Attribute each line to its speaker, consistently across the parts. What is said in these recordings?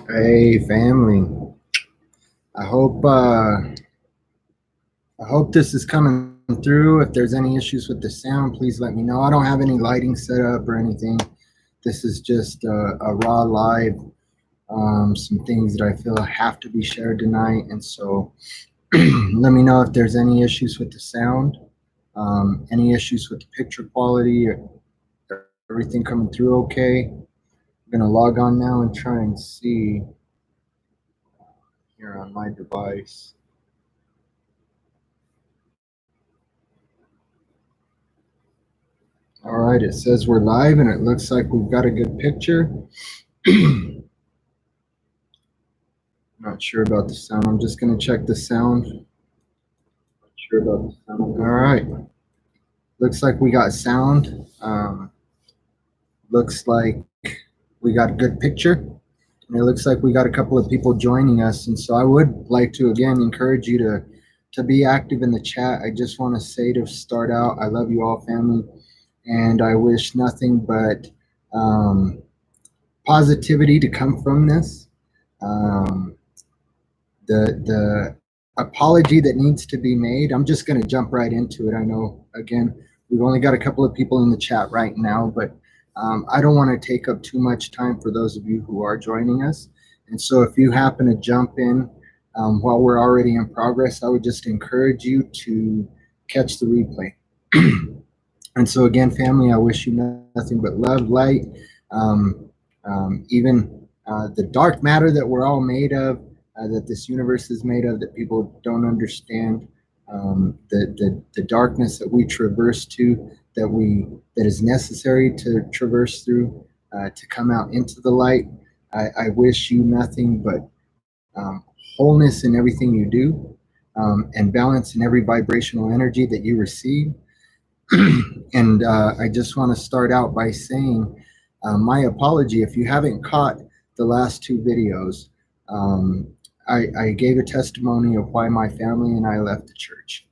Speaker 1: Hey family. I hope I hope this is coming through. If there's any issues with the sound, please let me know. I don't have any lighting set up or anything. This is just a raw live. Some things that I feel have to be shared tonight, and so let me know if there's any issues with the sound, any issues with the picture quality, or everything coming through okay. I'm gonna log on now and try and see here on my device. All right, it says we're live and it looks like we've got a good picture. Not sure about the sound. I'm just going to check the sound. Not sure about the sound. All right. Looks like we got sound. Looks like we got a good picture. And it looks like we got a couple of people joining us. And so I would like to, again, encourage you to be active in the chat. I just want to say to start out, I love you all, family. And I wish nothing but positivity to come from this. Um, the apology that needs to be made. I'm just going to jump right into it. I know, again, we've only got a couple of people in the chat right now, but I don't want to take up too much time for those of you who are joining us. And so if you happen to jump in while we're already in progress, I would just encourage you to catch the replay. And so again, family, I wish you nothing but love, light, even the dark matter that we're all made of, that this universe is made of, that people don't understand, the darkness that we traverse to, that is necessary to traverse through, to come out into the light. I wish you nothing but wholeness in everything you do, and balance in every vibrational energy that you receive. And I just want to start out by saying my apology if you haven't caught the last two videos. I gave a testimony of why my family and I left the church.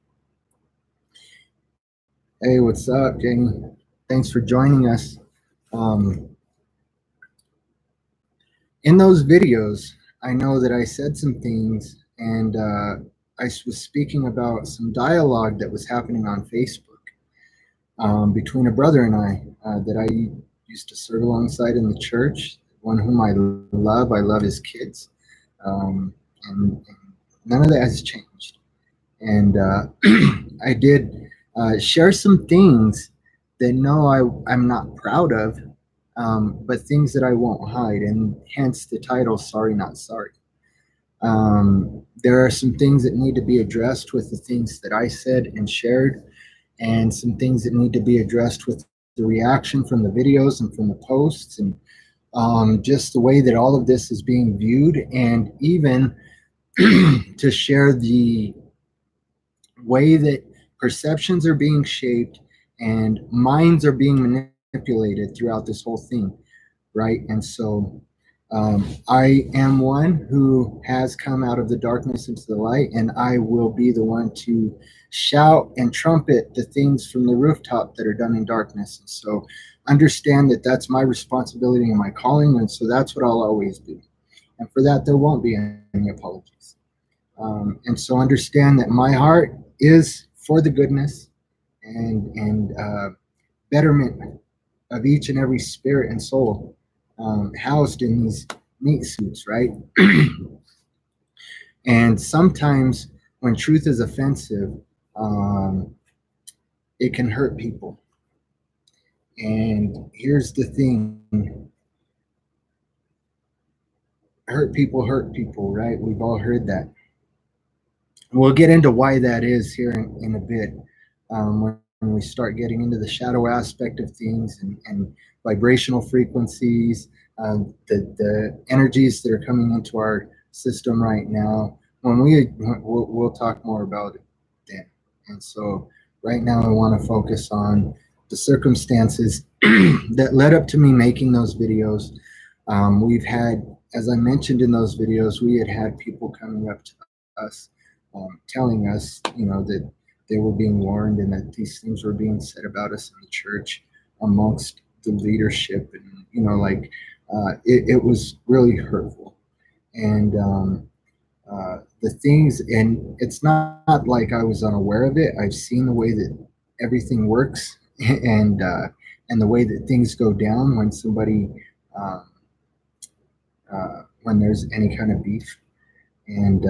Speaker 1: Hey, what's up, Jamie? Thanks for joining us. In those videos, I know that I said some things, and I was speaking about some dialogue that was happening on Facebook between a brother and I that I used to serve alongside in the church, one whom I love his kids, and none of that has changed. And I did share some things that I'm not proud of, but things that I won't hide, and hence the title, Sorry Not Sorry. There are some things that need to be addressed with the things that I said and shared, and some things that need to be addressed with the reaction from the videos and from the posts, and just the way that all of this is being viewed, and even to share the way that perceptions are being shaped and minds are being manipulated throughout this whole thing, right? And so I am one who has come out of the darkness into the light, and I will be the one to shout and trumpet the things from the rooftop that are done in darkness. And so understand that that's my responsibility and my calling, and so that's what I'll always do. And for that, there won't be any apologies. And so understand that my heart is for the goodness and betterment of each and every spirit and soul housed in these meat suits, right? And sometimes when truth is offensive, it can hurt people. And here's the thing: hurt people, right? We've all heard that. We'll get into why that is here in a bit, when we start getting into the shadow aspect of things and vibrational frequencies, the energies that are coming into our system right now. We'll talk more about it then. And so right now I want to focus on the circumstances that led up to me making those videos. We've had, as I mentioned in those videos, we had people coming up to us, telling us, that they were being warned and that these things were being said about us in the church amongst the leadership, and it was really hurtful. And the things, and it's not like I was unaware of it. I've seen the way that everything works, and the way that things go down when somebody um, when there's any kind of beef, and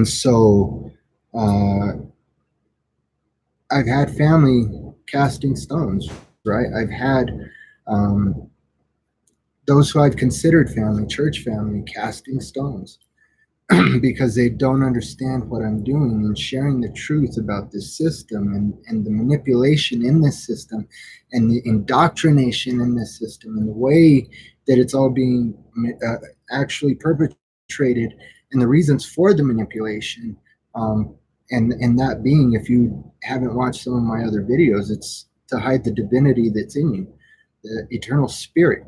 Speaker 1: so uh, I've had family casting stones, right? I've had um, those who I've considered family, church family, casting stones because they don't understand what I'm doing and sharing the truth about this system, and the manipulation in this system and the indoctrination in this system and the way that it's all being actually perpetrated, and the reasons for the manipulation. Um, and that being, if you haven't watched some of my other videos, it's to hide the divinity that's in you, the eternal spirit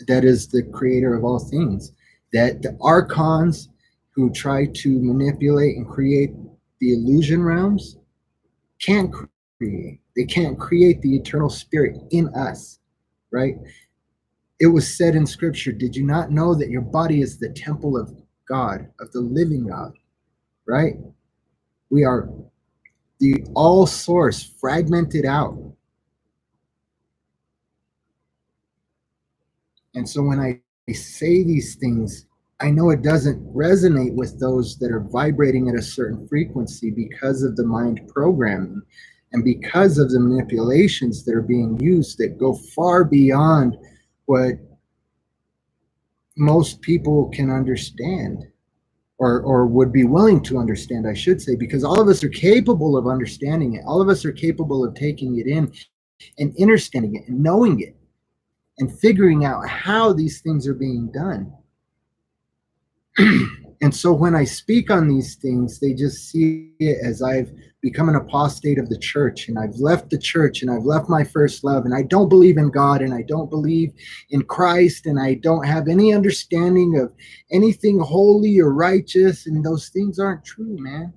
Speaker 1: that is the creator of all things. That the archons who try to manipulate and create the illusion realms can't create. They can't create the eternal spirit in us, right? It was said in scripture, did you not know that your body is the temple of God, of the living God, right? We are the all source fragmented out. And so when I say these things, I know it doesn't resonate with those that are vibrating at a certain frequency because of the mind programming and because of the manipulations that are being used that go far beyond what most people can understand, or would be willing to understand, I should say, because all of us are capable of understanding it. All of us are capable of taking it in and understanding it and knowing it and figuring out how these things are being done. And so when I speak on these things, they just see it as I've become an apostate of the church, and I've left the church, and I've left my first love, and I don't believe in God, and I don't believe in Christ, and I don't have any understanding of anything holy or righteous. And those things aren't true, man.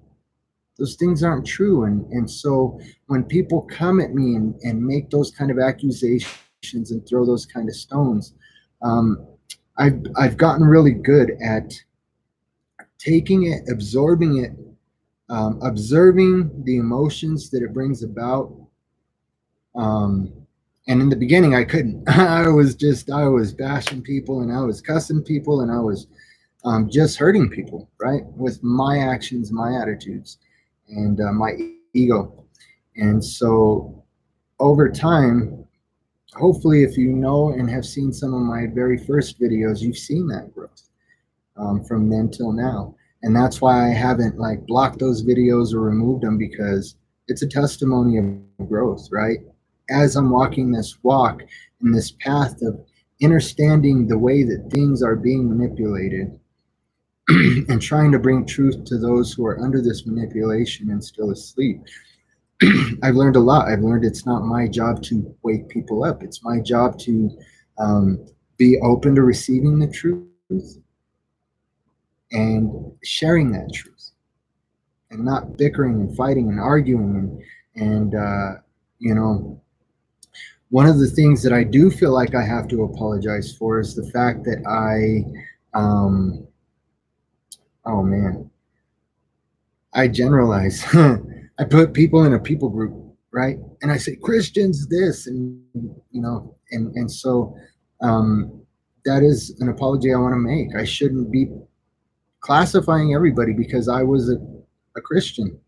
Speaker 1: Those things aren't true. And so when people come at me and make those kind of accusations and throw those kind of stones, um, I've gotten really good at taking it, absorbing it, observing the emotions that it brings about. Um, and in the beginning, I couldn't. I was bashing people, and I was cussing people, and I was just hurting people, right? With my actions, my attitudes, and my ego. And so over time, hopefully, if you know and have seen some of my very first videos, you've seen that growth. From then till now. And that's why I haven't like blocked those videos or removed them, because it's a testimony of growth, right? As I'm walking this walk in this path of understanding the way that things are being manipulated and trying to bring truth to those who are under this manipulation and still asleep, I've learned a lot. I've learned it's not my job to wake people up. It's my job to be open to receiving the truth and sharing that truth, and not bickering and fighting and arguing. And you know, one of the things that I do feel like I have to apologize for is the fact that oh man, I generalize. I put people in a people group, right? And I say Christians this, and and so um, that is an apology I want to make. I shouldn't be classifying everybody because I was a Christian.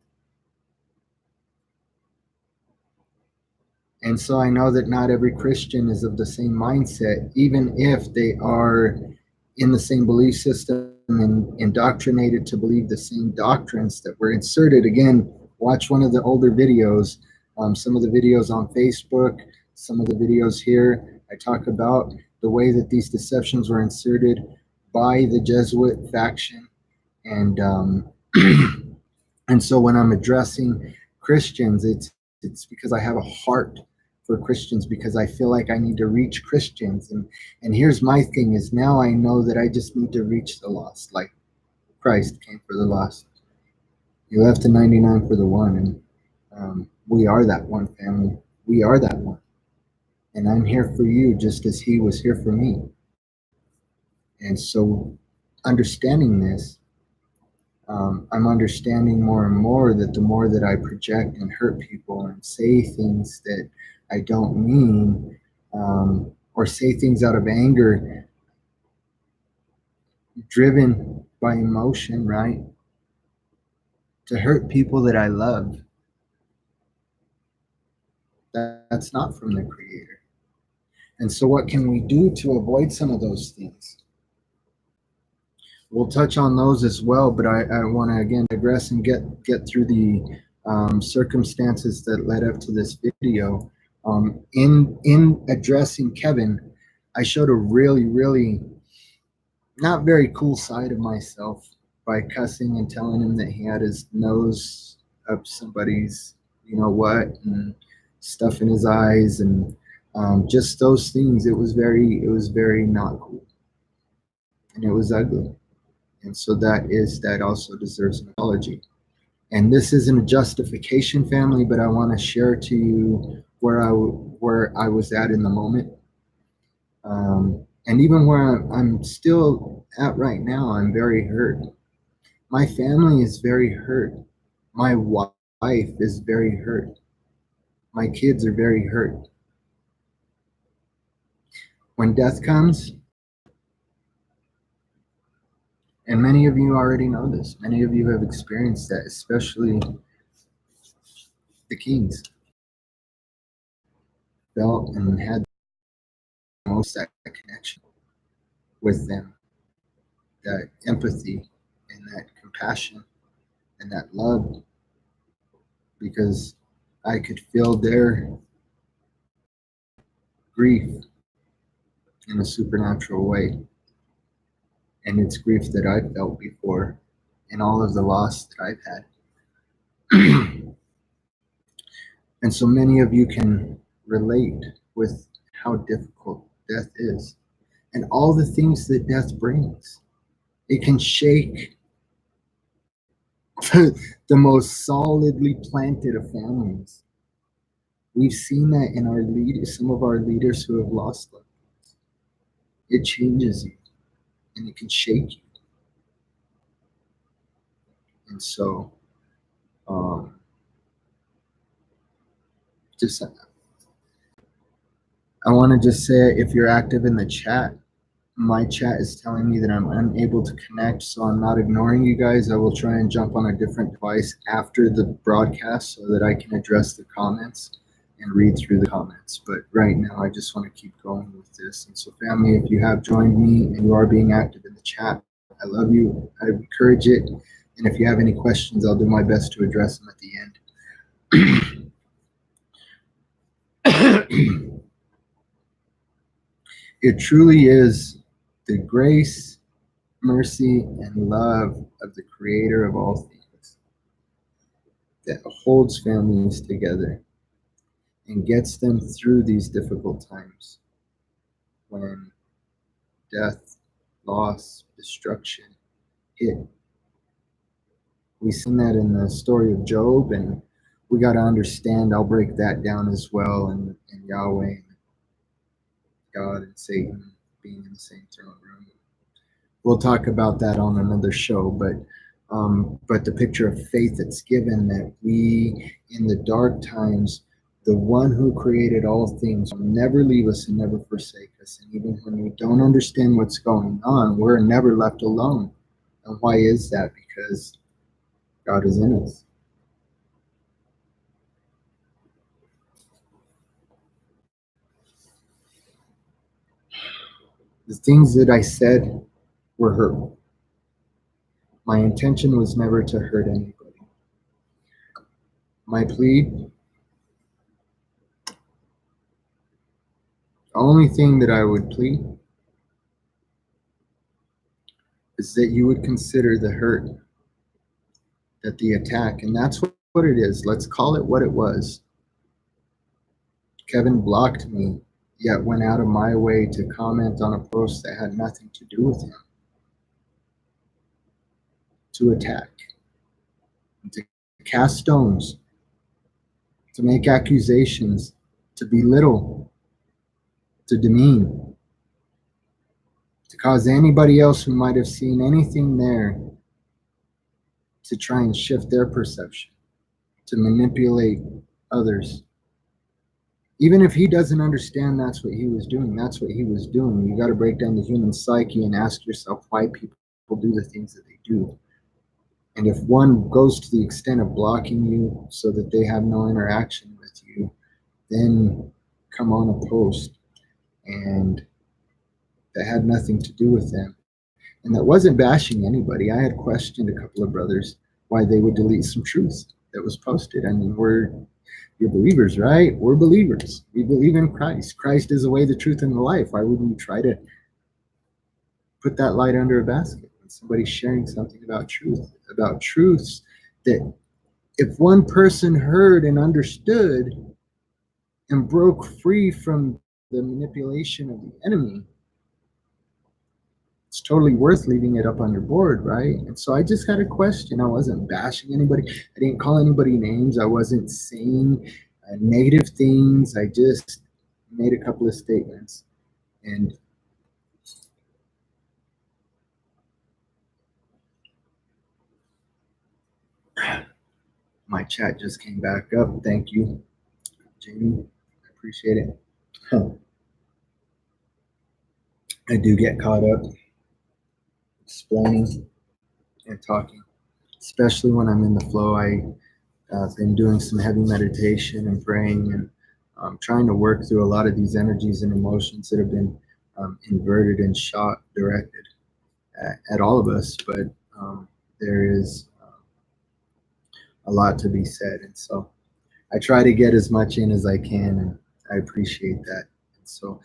Speaker 1: And so I know that not every Christian is of the same mindset, even if they are in the same belief system and indoctrinated to believe the same doctrines that were inserted. Again, watch one of the older videos, some of the videos on Facebook, some of the videos here. I talk about the way that these deceptions were inserted by the Jesuit faction. And and so when I'm addressing Christians, it's because I have a heart for Christians, because I feel like I need to reach Christians. And here's my thing is, now I know that I just need to reach the lost, like Christ came for the lost. He left the 99 for the one, and we are that one, family. We are that one. And I'm here for you just as he was here for me. And so understanding this, I'm understanding more and more that the more that I project and hurt people and say things that I don't mean, or say things out of anger, driven by emotion, right? To hurt people that I love, that's not from the Creator. And so what can we do to avoid some of those things? We'll touch on those as well, but I want to again digress and get through the circumstances that led up to this video. In addressing Kevin, I showed a really not very cool side of myself by cussing and telling him that he had his nose up somebody's, you know what, and stuff in his eyes, and just those things. It was very not cool, and it was ugly. And so that also deserves an apology. And this isn't a justification, family, but I want to share to you where I was at in the moment. And even where I'm still at right now, I'm very hurt. My family is very hurt. My wife is very hurt. My kids are very hurt. When death comes, and many of you already know this, many of you have experienced that, especially the kings felt and had most that connection with them, that empathy and that compassion and that love, because I could feel their grief in a supernatural way. And it's grief that I've felt before and all of the loss that I've had. And so many of you can relate with how difficult death is and all the things that death brings. It can shake the most solidly planted of families. We've seen that in our leaders, some of our leaders who have lost loved ones. It changes you and it can shake you. And so, I want to just say, if you're active in the chat, my chat is telling me that I'm unable to connect, so I'm not ignoring you guys. I will try and jump on a different device after the broadcast so that I can address the comments and read through the comments. But right now, I just want to keep going with this. And so, family, if you have joined me and you are being active in the chat, I love you. I encourage it. And if you have any questions, I'll do my best to address them at the end. It truly is the grace, mercy, and love of the Creator of all things that holds families together and gets them through these difficult times when death, loss, destruction hit. We've seen that in the story of Job, and we got to understand, I'll break that down as well, and Yahweh and God and Satan being in the same throne room. We'll talk about that on another show, but the picture of faith that's given, that we, in the dark times, the one who created all things will never leave us and never forsake us. And even when we don't understand what's going on, we're never left alone. And why is that? Because God is in us. The things that I said were hurtful. My intention was never to hurt anybody. My plea, the only thing that I would plead is that you would consider the hurt, that the attack, and that's what it is. Let's call it what it was. Kevin blocked me, yet went out of my way to comment on a post that had nothing to do with him, to attack, to cast stones, to make accusations, to belittle, to demean, to cause anybody else who might have seen anything there to try and shift their perception, to manipulate others. Even if he doesn't understand that's what he was doing, that's what he was doing. You got to break down the human psyche and ask yourself why people do the things that they do. And if one goes to the extent of blocking you so that they have no interaction with you, then come on a post. And that had nothing to do with them. And that wasn't bashing anybody. I had questioned a couple of brothers why they would delete some truth that was posted. I mean, you're believers, right? We're believers. We believe in Christ. Christ is the way, the truth, and the life. Why wouldn't we try to put that light under a basket when somebody's sharing something about truths that if one person heard and understood and broke free from the manipulation of the enemy, it's totally worth leaving it up on your board, right? And so I just had a question. I wasn't bashing anybody. I didn't call anybody names. I wasn't saying negative things. I just made a couple of statements. And my chat just came back up. Thank you, Jamie. I appreciate it. I do get caught up explaining and talking, especially when I'm in the flow. I've been doing some heavy meditation and praying and trying to work through a lot of these energies and emotions that have been inverted and shot directed at all of us. But there is a lot to be said. And so I try to get as much in as I can, and I appreciate that. And so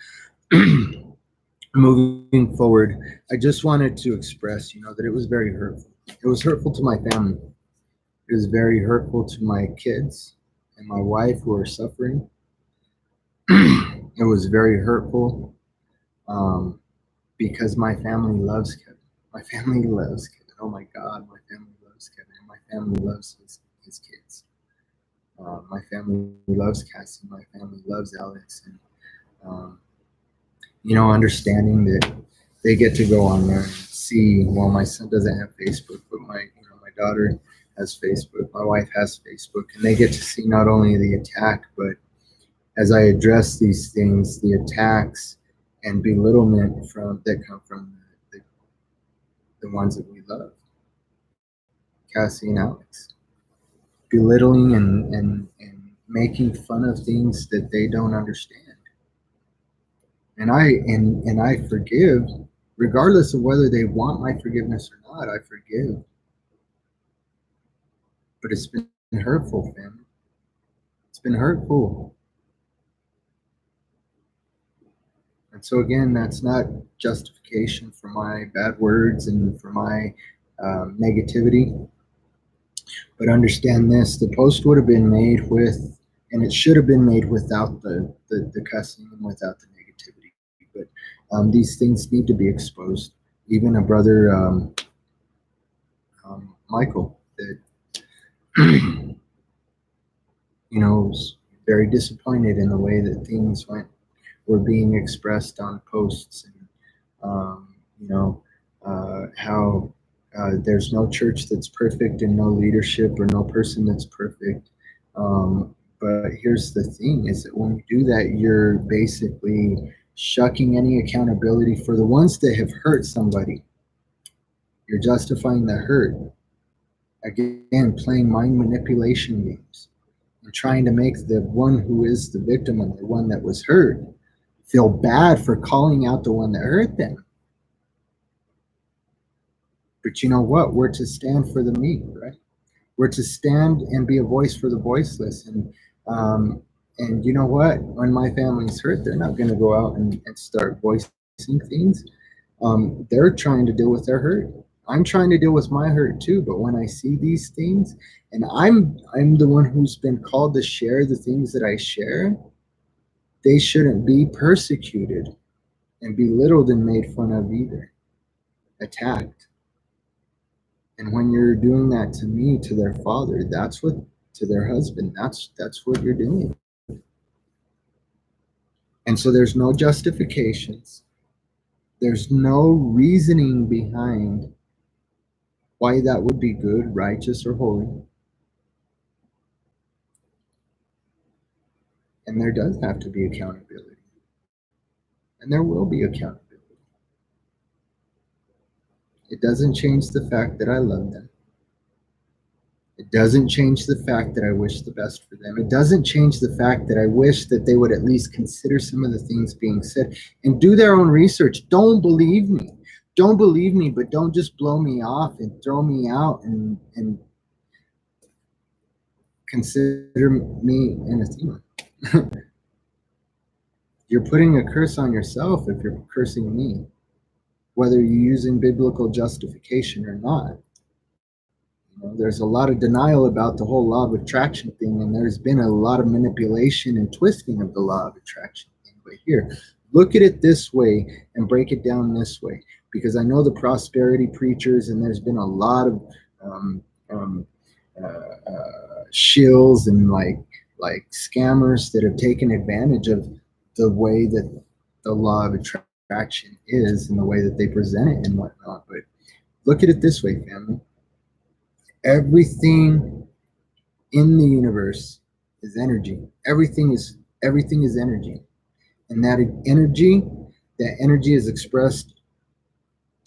Speaker 1: moving forward, I just wanted to express, that it was very hurtful. It was hurtful to my family. It was very hurtful to my kids and my wife who are suffering. It was very hurtful because my family loves Kevin. My family loves Kevin. Oh my God, my family loves Kevin. And my family loves his kids. My family loves Cassie. My family loves Alex. And, understanding that they get to go on there and see, well, my son doesn't have Facebook, but my daughter has Facebook. My wife has Facebook. And they get to see not only the attack, but as I address these things, the attacks and belittlement that come from the ones that we love, Cassie and Alex, belittling and making fun of things that they don't understand. And I forgive, regardless of whether they want my forgiveness or not. I forgive, but it's been hurtful, family. It's been hurtful. And so again, that's not justification for my bad words and for my negativity. But understand this, the post would have been made with, and it should have been made without the cussing and without the negativity. But these things need to be exposed. Even a brother, Michael, that, was very disappointed in the way that things were being expressed on posts, and how there's no church that's perfect and no leadership or no person that's perfect. But here's the thing, is that when you do that, you're basically shucking any accountability for the ones that have hurt somebody. You're justifying the hurt. Again, playing mind manipulation games and trying to make the one who is the victim and the one that was hurt feel bad for calling out the one that hurt them. But you know what? We're to stand for the meek, right? We're to stand and be a voice for the voiceless. And you know what? When my family's hurt, they're not going to go out and start voicing things. They're trying to deal with their hurt. I'm trying to deal with my hurt too. But when I see these things, and I'm the one who's been called to share the things that I share, they shouldn't be persecuted and belittled and made fun of either, attacked. And when you're doing that to me, to their father, to their husband, that's what you're doing. And so there's no justifications. There's no reasoning behind why that would be good, righteous, or holy. And there does have to be accountability. And there will be accountability. It doesn't change the fact that I love them. It doesn't change the fact that I wish the best for them. It doesn't change the fact that I wish that they would at least consider some of the things being said and do their own research. Don't believe me. Don't believe me, but don't just blow me off and throw me out and consider me anathema. You're putting a curse on yourself if you're cursing me, whether you're using biblical justification or not. There's a lot of denial about the whole law of attraction thing, and there's been a lot of manipulation and twisting of the law of attraction thing. But here, look at it this way and break it down this way, because I know the prosperity preachers, and there's been a lot of shills and like scammers that have taken advantage of the way that the law of attraction is and the way that they present it and whatnot. But look at it this way, family. Everything in the universe is energy. Everything is energy. And that energy is expressed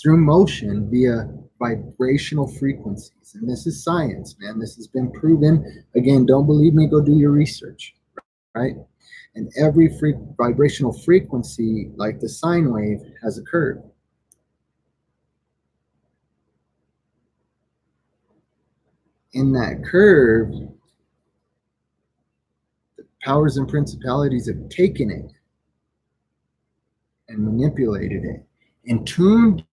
Speaker 1: through motion via vibrational frequencies. And this is science, man. This has been proven. Again, don't believe me, go do your research, right? And every vibrational frequency, like the sine wave, has a curve. In that curve, the powers and principalities have taken it and manipulated it and tuned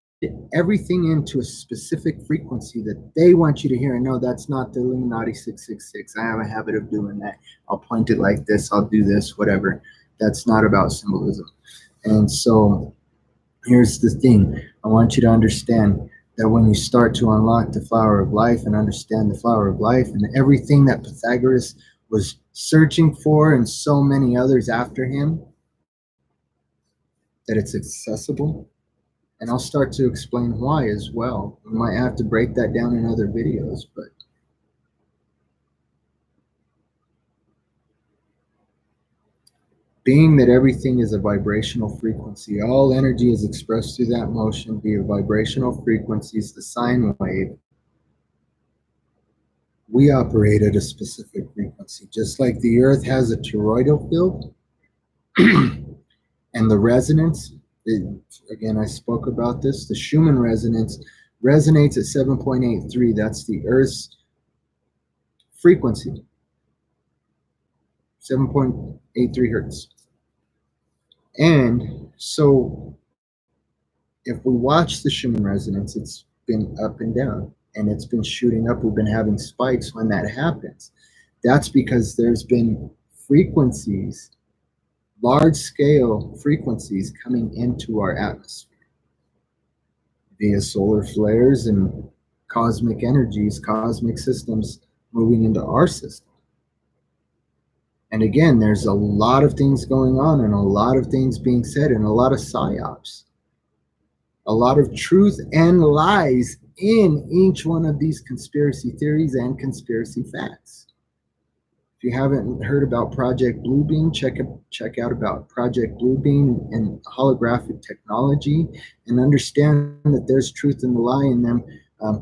Speaker 1: everything into a specific frequency that they want you to hear. And no, that's not the Illuminati 666. I have a habit of doing that. I'll point it like this, I'll do this, whatever. That's not about symbolism. And so here's the thing. I want you to understand that when you start to unlock the flower of life and understand the flower of life and everything that Pythagoras was searching for and so many others after him, that it's accessible. And I'll start to explain why as well. We might have to break that down in other videos, but being that everything is a vibrational frequency, all energy is expressed through that motion via vibrational frequencies, the sine wave. We operate at a specific frequency, just like the earth has a toroidal field and the resonance. Again, I spoke about this. The Schumann resonance resonates at 7.83. That's the Earth's frequency, 7.83 hertz. And so if we watch the Schumann resonance, it's been up and down, and it's been shooting up. We've been having spikes when that happens. That's because there's been frequencies, large-scale frequencies coming into our atmosphere via solar flares and cosmic energies, cosmic systems moving into our system. And again, there's a lot of things going on and a lot of things being said and a lot of psyops, a lot of truth and lies in each one of these conspiracy theories and conspiracy facts. If you haven't heard about Project Bluebeam, check out about Project Bluebeam and holographic technology, and understand that there's truth in the lie in them.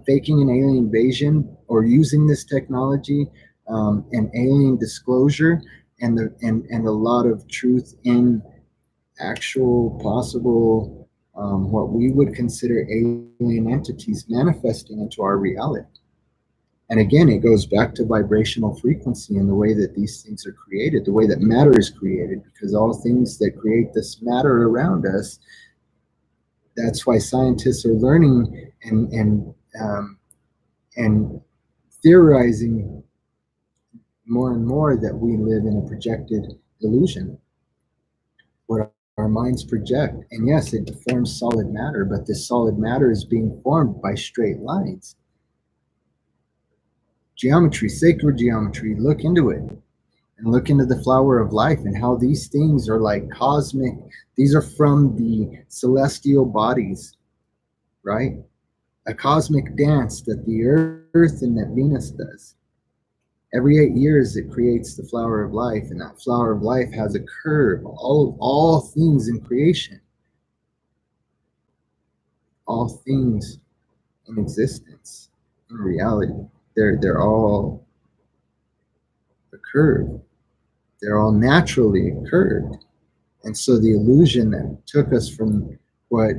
Speaker 1: Faking an alien invasion or using this technology and alien disclosure, and a lot of truth in actual possible what we would consider alien entities manifesting into our reality. And again, it goes back to vibrational frequency and the way that these things are created, the way that matter is created, because all things that create this matter around us, that's why scientists are learning and theorizing more and more that we live in a projected illusion, what our minds project. And yes, it forms solid matter, but this solid matter is being formed by straight lines. Geometry, sacred geometry, look into it. and look into the flower of life and how these things are like cosmic. These are from the celestial bodies, right? A cosmic dance that the earth and that Venus does. Every 8 years, it creates the flower of life, and that flower of life has a curve. All things in creation, all things in existence, in reality, they're all a curve. They're all naturally curved. And so the illusion that took us from what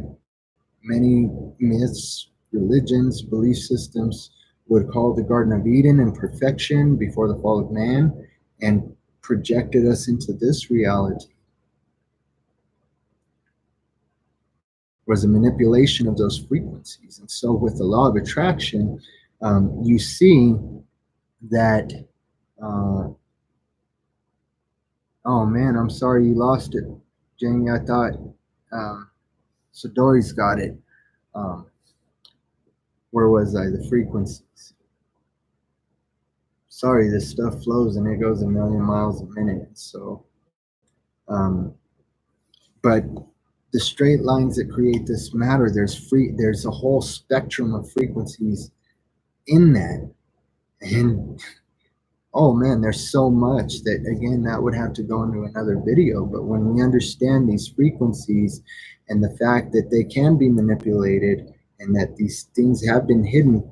Speaker 1: many myths, religions, belief systems would call the Garden of Eden and perfection before the fall of man, and projected us into this reality, was a manipulation of those frequencies. And so with the law of attraction, you see that, oh man, I'm sorry you lost it, Jamie. I thought Sadori's got it. Where was I? The frequencies. Sorry, this stuff flows and it goes a million miles a minute. So, but the straight lines that create this matter, there's a whole spectrum of frequencies in that. And oh man, there's so much that, again, that would have to go into another video. But when we understand these frequencies and the fact that they can be manipulated and that these things have been hidden,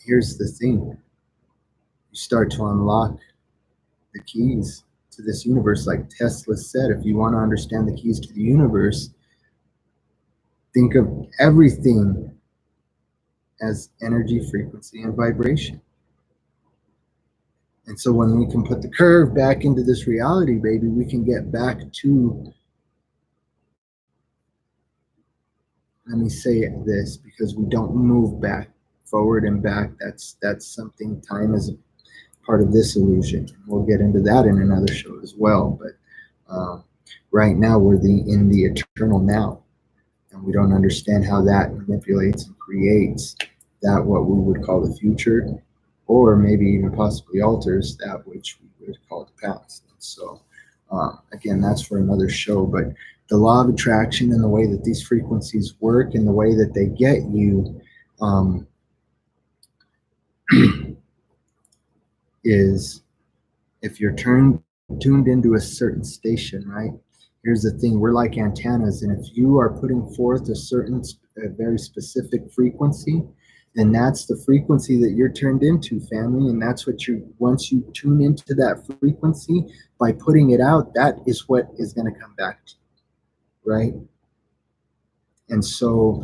Speaker 1: here's the thing. You start to unlock the keys to this universe. Like Tesla said, if you want to understand the keys to the universe, think of everything as energy, frequency, and vibration. And so when we can put the curve back into this reality, baby, we can get back to, let me say this, because we don't move back, forward and back. That's something. Time is a part of this illusion. We'll get into that in another show as well. But right now we're in the eternal now, and we don't understand how that manipulates and creates that what we would call the future, or maybe even possibly alters that which we would call the past. And so again, that's for another show. But the law of attraction and the way that these frequencies work and the way that they get you is, if you're tuned into a certain station, right? Here's the thing, we're like antennas, and if you are putting forth a very specific frequency, then that's the frequency that you're turned into, family. And that's what once you tune into that frequency, by putting it out, that is what is going to come back to you, right? And so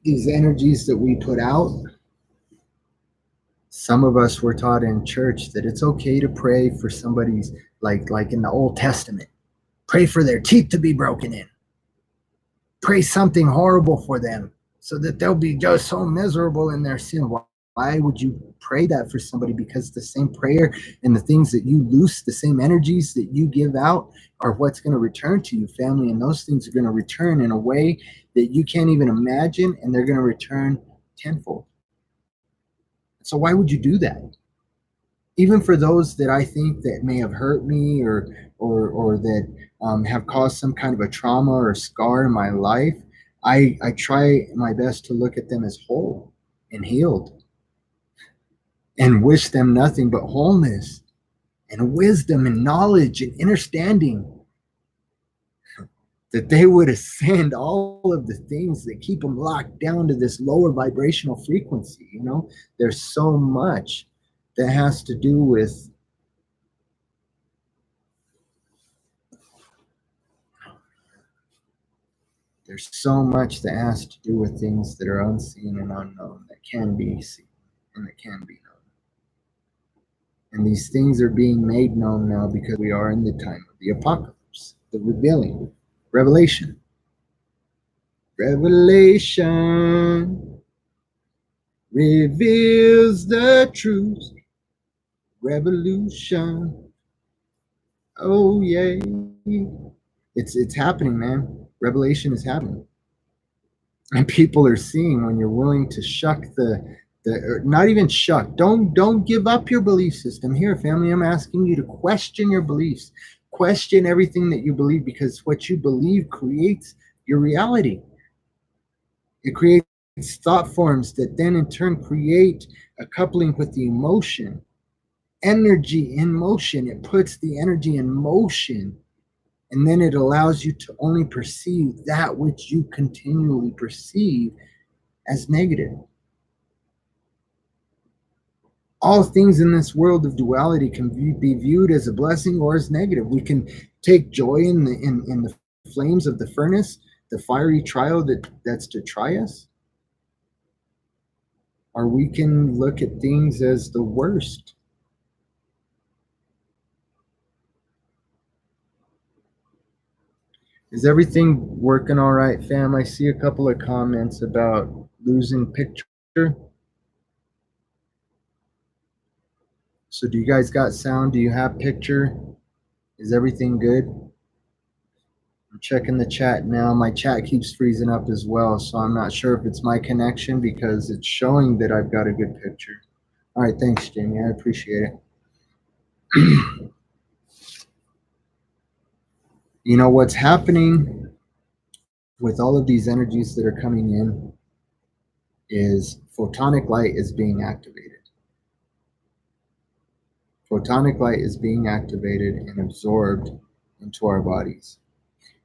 Speaker 1: these energies that we put out, some of us were taught in church that it's okay to pray for somebody's, like in the Old Testament, pray for their teeth to be broken in. Pray something horrible for them so that they'll be just so miserable in their sin. Why would you pray that for somebody? Because the same prayer and the things that you loose, the same energies that you give out, are what's going to return to you, family. And those things are going to return in a way that you can't even imagine, and they're going to return tenfold. So why would you do that? Even for those that I think that may have hurt me or that have caused some kind of a trauma or scar in my life, I try my best to look at them as whole and healed, and wish them nothing but wholeness and wisdom and knowledge and understanding, that they would ascend all of the things that keep them locked down to this lower vibrational frequency. You know, there's so much that has to do with things that are unseen and unknown, that can be seen and that can be known. And these things are being made known now because we are in the time of the apocalypse, the revelation. Revelation reveals the truth. Revolution. Oh yeah. It's happening, man. Revelation is happening. And people are seeing, when you're willing to shuck the Not even shuck. Don't give up your belief system. Here, family, I'm asking you to question your beliefs. Question everything that you believe, because what you believe creates your reality. It creates thought forms that then in turn create a coupling with the emotion. Energy in motion. It puts the energy in motion, and then it allows you to only perceive that which you continually perceive as negative. All things in this world of duality can be viewed as a blessing or as negative. We can take joy in the flames of the furnace, the fiery trial that's to try us, or we can look at things as the worst. Is everything working all right, fam? I see a couple of comments about losing picture. So do you guys got sound? Do you have picture? Is everything good? I'm checking the chat now. My chat keeps freezing up as well, so I'm not sure if it's my connection because it's showing that I've got a good picture. All right, thanks, Jamie. I appreciate it. You know what's happening with all of these energies that are coming in is photonic light is being activated. Photonic light is being activated and absorbed into our bodies.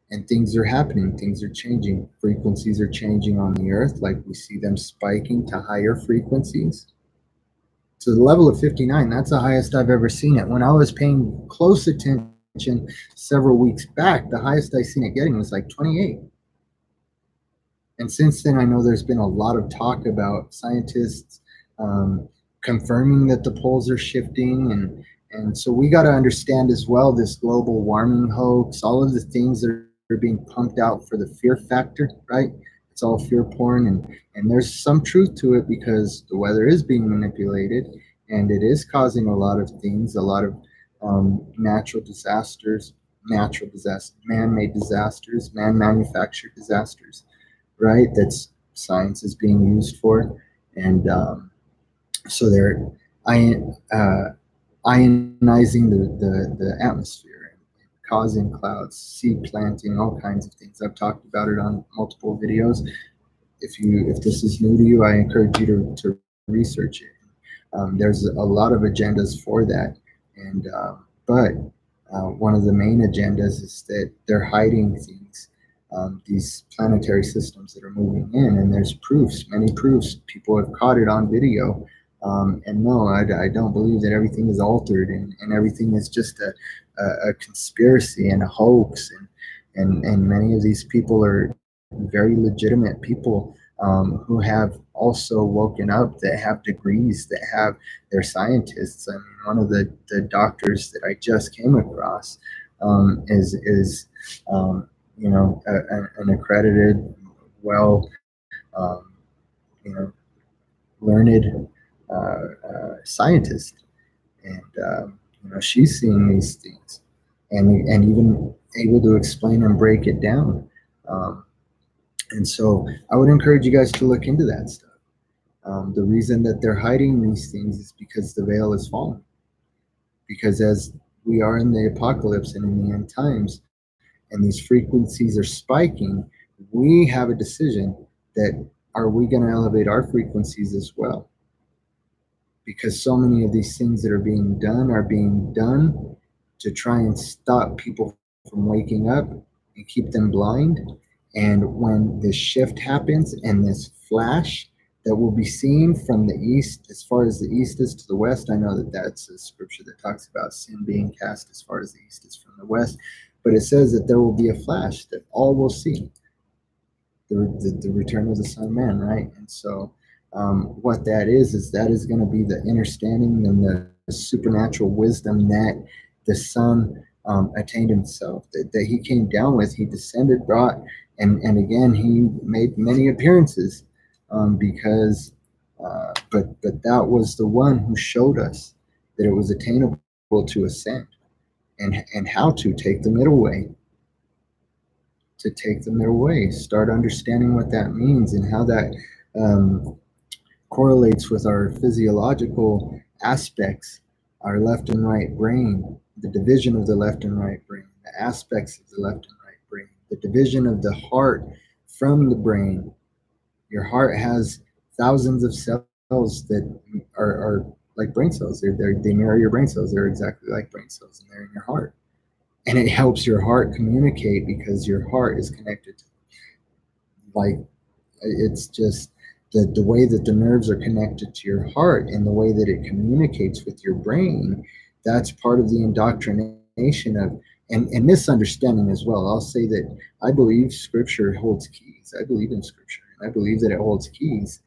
Speaker 1: And things are happening, things are changing. Frequencies are changing on the earth, like we see them spiking to higher frequencies. To the level of 59, that's the highest I've ever seen it. When I was paying close attention several weeks back, the highest I seen it getting was like 28. And since then, I know there's been a lot of talk about scientists confirming that the poles are shifting. And so we got to understand as well this global warming hoax, all of the things that are being pumped out for the fear factor, right? It's all fear porn. And there's some truth to it because the weather is being manipulated and it is causing a lot of things, a lot of natural disasters, man-made disasters, man-manufactured disasters, right? That's science is being used for. And so they're ionizing the atmosphere and causing clouds, seed planting, all kinds of things. I've talked about it on multiple videos. If this is new to you, I encourage you to research it. There's a lot of agendas for that, and but one of the main agendas is that they're hiding things, these planetary systems that are moving in, and there's proofs, many proofs. People have caught it on video. And no, I don't believe that everything is altered and everything is just a conspiracy and a hoax. And many of these people are very legitimate people who have also woken up, that have degrees, that have, they're scientists. I mean, one of the doctors that I just came across is an accredited, well, learned scientist, and she's seeing these things, and even able to explain and break it down. And so I would encourage you guys to look into that stuff. The reason that they're hiding these things is because the veil is falling. Because as we are in the apocalypse and in the end times, and these frequencies are spiking, we have a decision that are we going to elevate our frequencies as well? Because so many of these things that are being done to try and stop people from waking up and keep them blind. And when this shift happens and this flash that will be seen from the east, as far as the east is to the west, I know that that's a scripture that talks about sin being cast as far as the east is from the west, but it says that there will be a flash that all will see, the return of the Son of Man, right? And so what that is that is going to be the understanding and the supernatural wisdom that the Son attained himself, that he came down with. He descended, brought, and again, he made many appearances because, but that was the one who showed us that it was attainable to ascend and how to take the middle way. To take the middle way, start understanding what that means and how that correlates with our physiological aspects, our left and right brain, the division of the left and right brain, the aspects of the left and right brain, the division of the heart from the brain. Your heart has thousands of cells that are like brain cells. They mirror your brain cells. They're exactly like brain cells, and they're in your heart. And it helps your heart communicate because your heart is connected to, like, it's just the way that the nerves are connected to your heart and the way that it communicates with your brain. That's part of the indoctrination of and misunderstanding as well. I'll say that I believe scripture holds keys. I believe in scripture. I believe that it holds keys.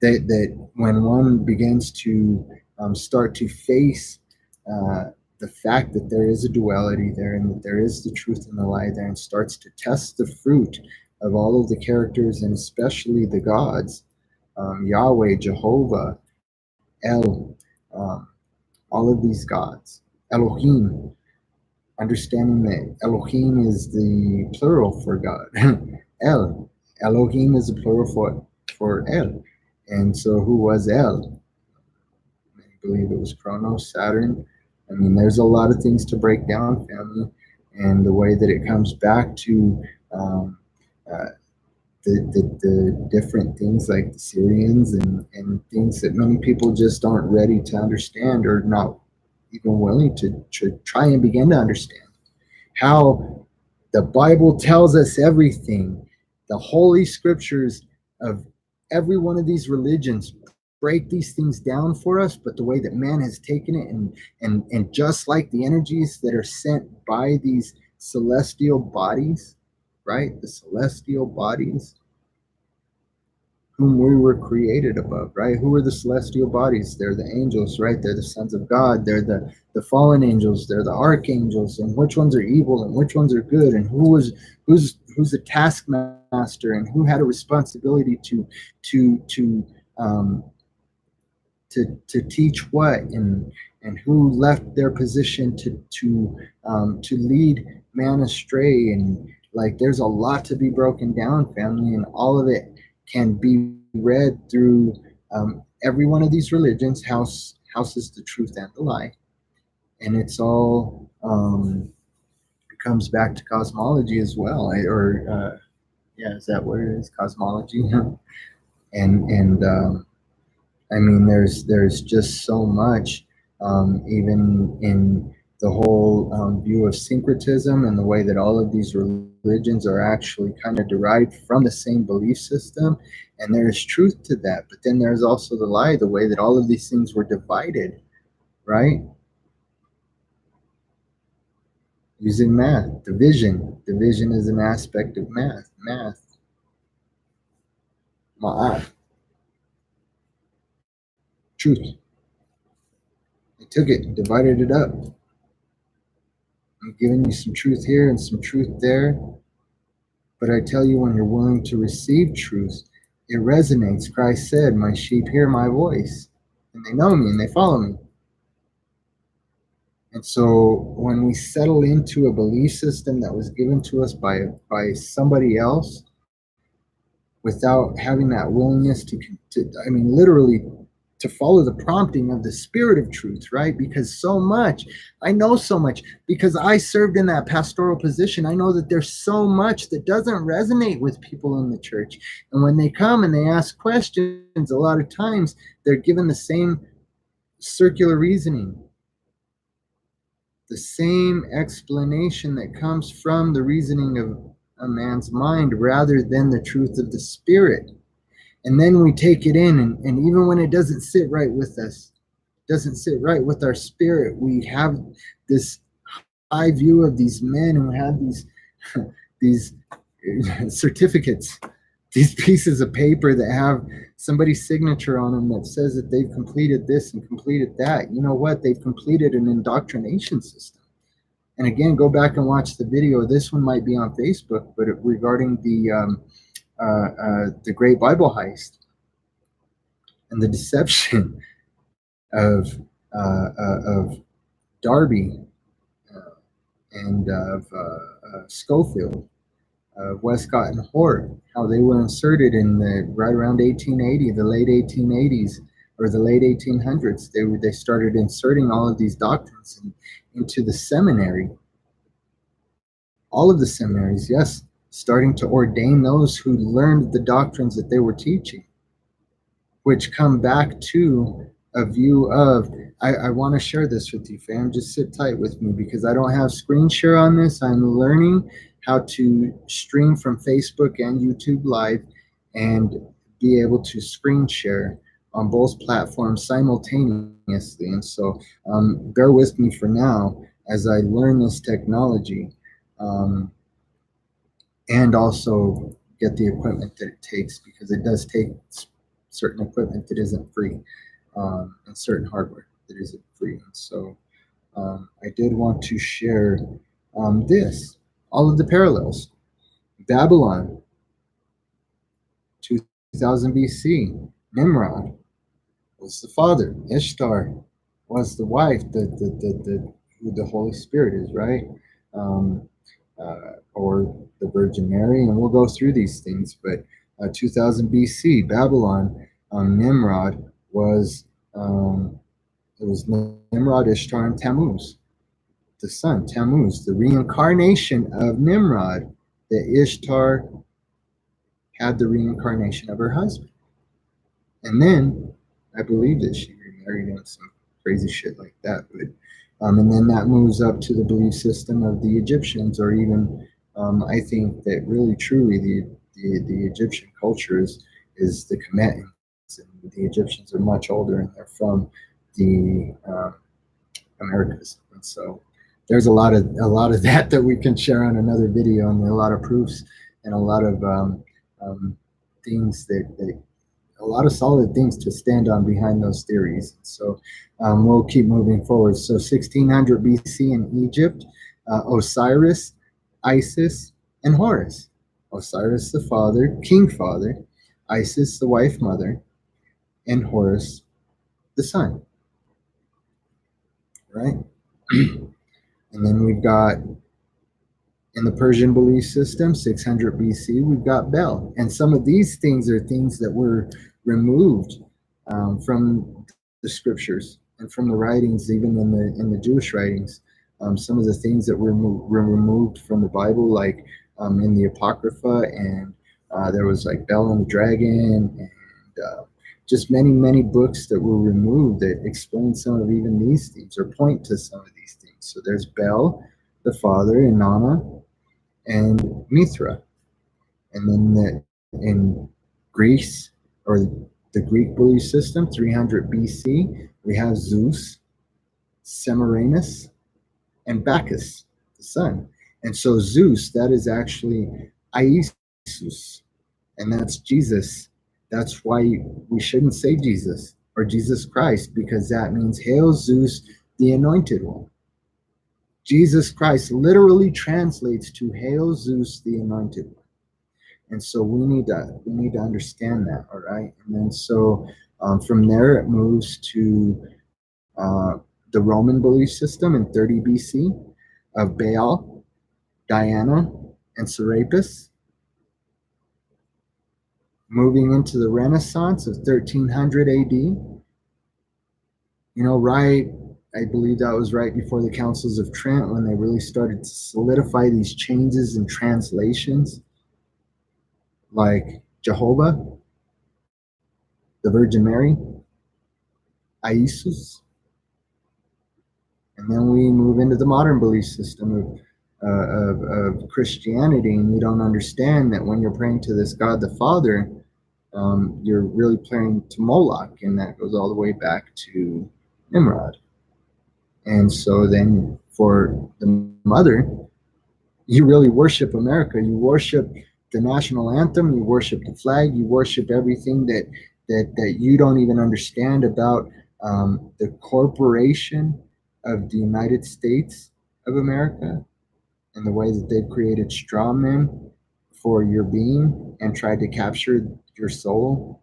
Speaker 1: that when one begins to start to face the fact that there is a duality there and that there is the truth and the lie there, and starts to test the fruit of all of the characters and especially the gods, Yahweh, Jehovah, El, um, all of these gods, Elohim, understanding that Elohim is the plural for God. El, Elohim is a plural for El. And so who was El? I believe it was Kronos, Saturn. I mean, there's a lot of things to break down, family, and the way that it comes back to um, uh, the different things like the Syrians and things that many people just aren't ready to understand or not even willing to try and begin to understand. How the Bible tells us everything. The holy scriptures of every one of these religions break these things down for us, but the way that man has taken it and just like the energies that are sent by these celestial bodies, right? The celestial bodies whom we were created above, right? Who are the celestial bodies? They're the angels, right? They're the sons of God. They're the fallen angels. They're the archangels. And which ones are evil and which ones are good? And who's the taskmaster and who had a responsibility to um, to teach what and who left their position to lead man astray. And like there's a lot to be broken down, family, and all of it can be read through every one of these religions. Houses the truth and the lie, and it's all it comes back to cosmology as well, yeah, is that what it is, cosmology? And I mean, there's just so much, even in the whole view of syncretism and the way that all of these religions are actually kind of derived from the same belief system, and there is truth to that. But then there's also the lie, the way that all of these things were divided, right? Using math, division. Division is an aspect of math. Ma'at, truth. They took it and divided it up. I'm giving you some truth here and some truth there. But I tell you, when you're willing to receive truth, it resonates. Christ said, "My sheep hear my voice, and they know me and they follow me." And so when we settle into a belief system that was given to us by somebody else, without having that willingness to I mean, literally to follow the prompting of the spirit of truth, right? Because I know so much because I served in that pastoral position. I know that there's so much that doesn't resonate with people in the church. And when they come and they ask questions, a lot of times they're given the same circular reasoning, the same explanation that comes from the reasoning of a man's mind rather than the truth of the spirit. And then we take it in, and even when it doesn't sit right with us, doesn't sit right with our spirit, we have this high view of these men who have these certificates, these pieces of paper that have somebody's signature on them that says that they've completed this and completed that. You know what? They've completed an indoctrination system. And again, go back and watch the video. This one might be on Facebook, but regarding the Great Bible Heist and the deception of Darby and of Schofield. Westcott and Hort, how they were inserted in the right around 1880, the late 1880s or the late 1800s. They started inserting all of these doctrines into the seminary, all of the seminaries, yes, starting to ordain those who learned the doctrines that they were teaching, which come back to a view of, I want to share this with you, fam. Just sit tight with me because I don't have screen share on this. I'm learning how to stream from Facebook and YouTube Live and be able to screen share on both platforms simultaneously. And so bear with me for now as I learn this technology. And also get the equipment that it takes, because it does take certain equipment that isn't free, and certain hardware that isn't free. And so I did want to share all of the parallels. Babylon, 2000 BC, Nimrod was the father, Ishtar was the wife, who the Holy Spirit is, right? Or the Virgin Mary, and we'll go through these things. But 2000 BC, Babylon, Nimrod was it was Nimrod, Ishtar, and Tammuz, the sun, Tammuz, the reincarnation of Nimrod. That Ishtar had the reincarnation of her husband, and then I believe that she remarried him, some crazy shit like that. But and then that moves up to the belief system of the Egyptians, or even I think that really truly the Egyptian culture is the Kemetans, and the Egyptians are much older and they're from the Americas. And so there's a lot of that we can share on another video, and there are a lot of proofs and a lot of things that a lot of solid things to stand on behind those theories. So we'll keep moving forward. So 1600 BC in Egypt, Osiris, Isis, and Horus. Osiris the father, king father, Isis the wife mother, and Horus the son. Right? And then we've got, in the Persian belief system, 600 BC, we've got Bel. And some of these things are things that were removed from the scriptures and from the writings, even in the Jewish writings. Some of the things that were removed from the Bible, like in the Apocrypha, and there was like Bel and the Dragon, and just many books that were removed that explain some of even these things or point to some of these things. So there's Bel, the father, Inanna, and Mithra. And then in Greece, or the Greek belief system, 300 BC, we have Zeus, Semiramis, and Bacchus, the sun. And so Zeus, that is actually Iesous, and that's Jesus. That's why we shouldn't say Jesus or Jesus Christ, because that means Hail Zeus, the Anointed One. Jesus Christ literally translates to Hail Zeus, the Anointed One. And so we need to understand that, all right? And then so from there it moves to the Roman belief system in 30 BC of Baal, Diana, and Serapis. Moving into the Renaissance of 1300 AD, I believe that was right before the Councils of Trent, when they really started to solidify these changes in translations, like Jehovah, the Virgin Mary, Iesous. And then we move into the modern belief system of Christianity, and you don't understand that when you're praying to this God the Father, you're really praying to Moloch, and that goes all the way back to Nimrod. And so then for the mother, you really worship America. You worship the national anthem, you worship the flag, you worship everything that you don't even understand about the corporation of the United States of America, and the way that they've created straw men for your being and tried to capture your soul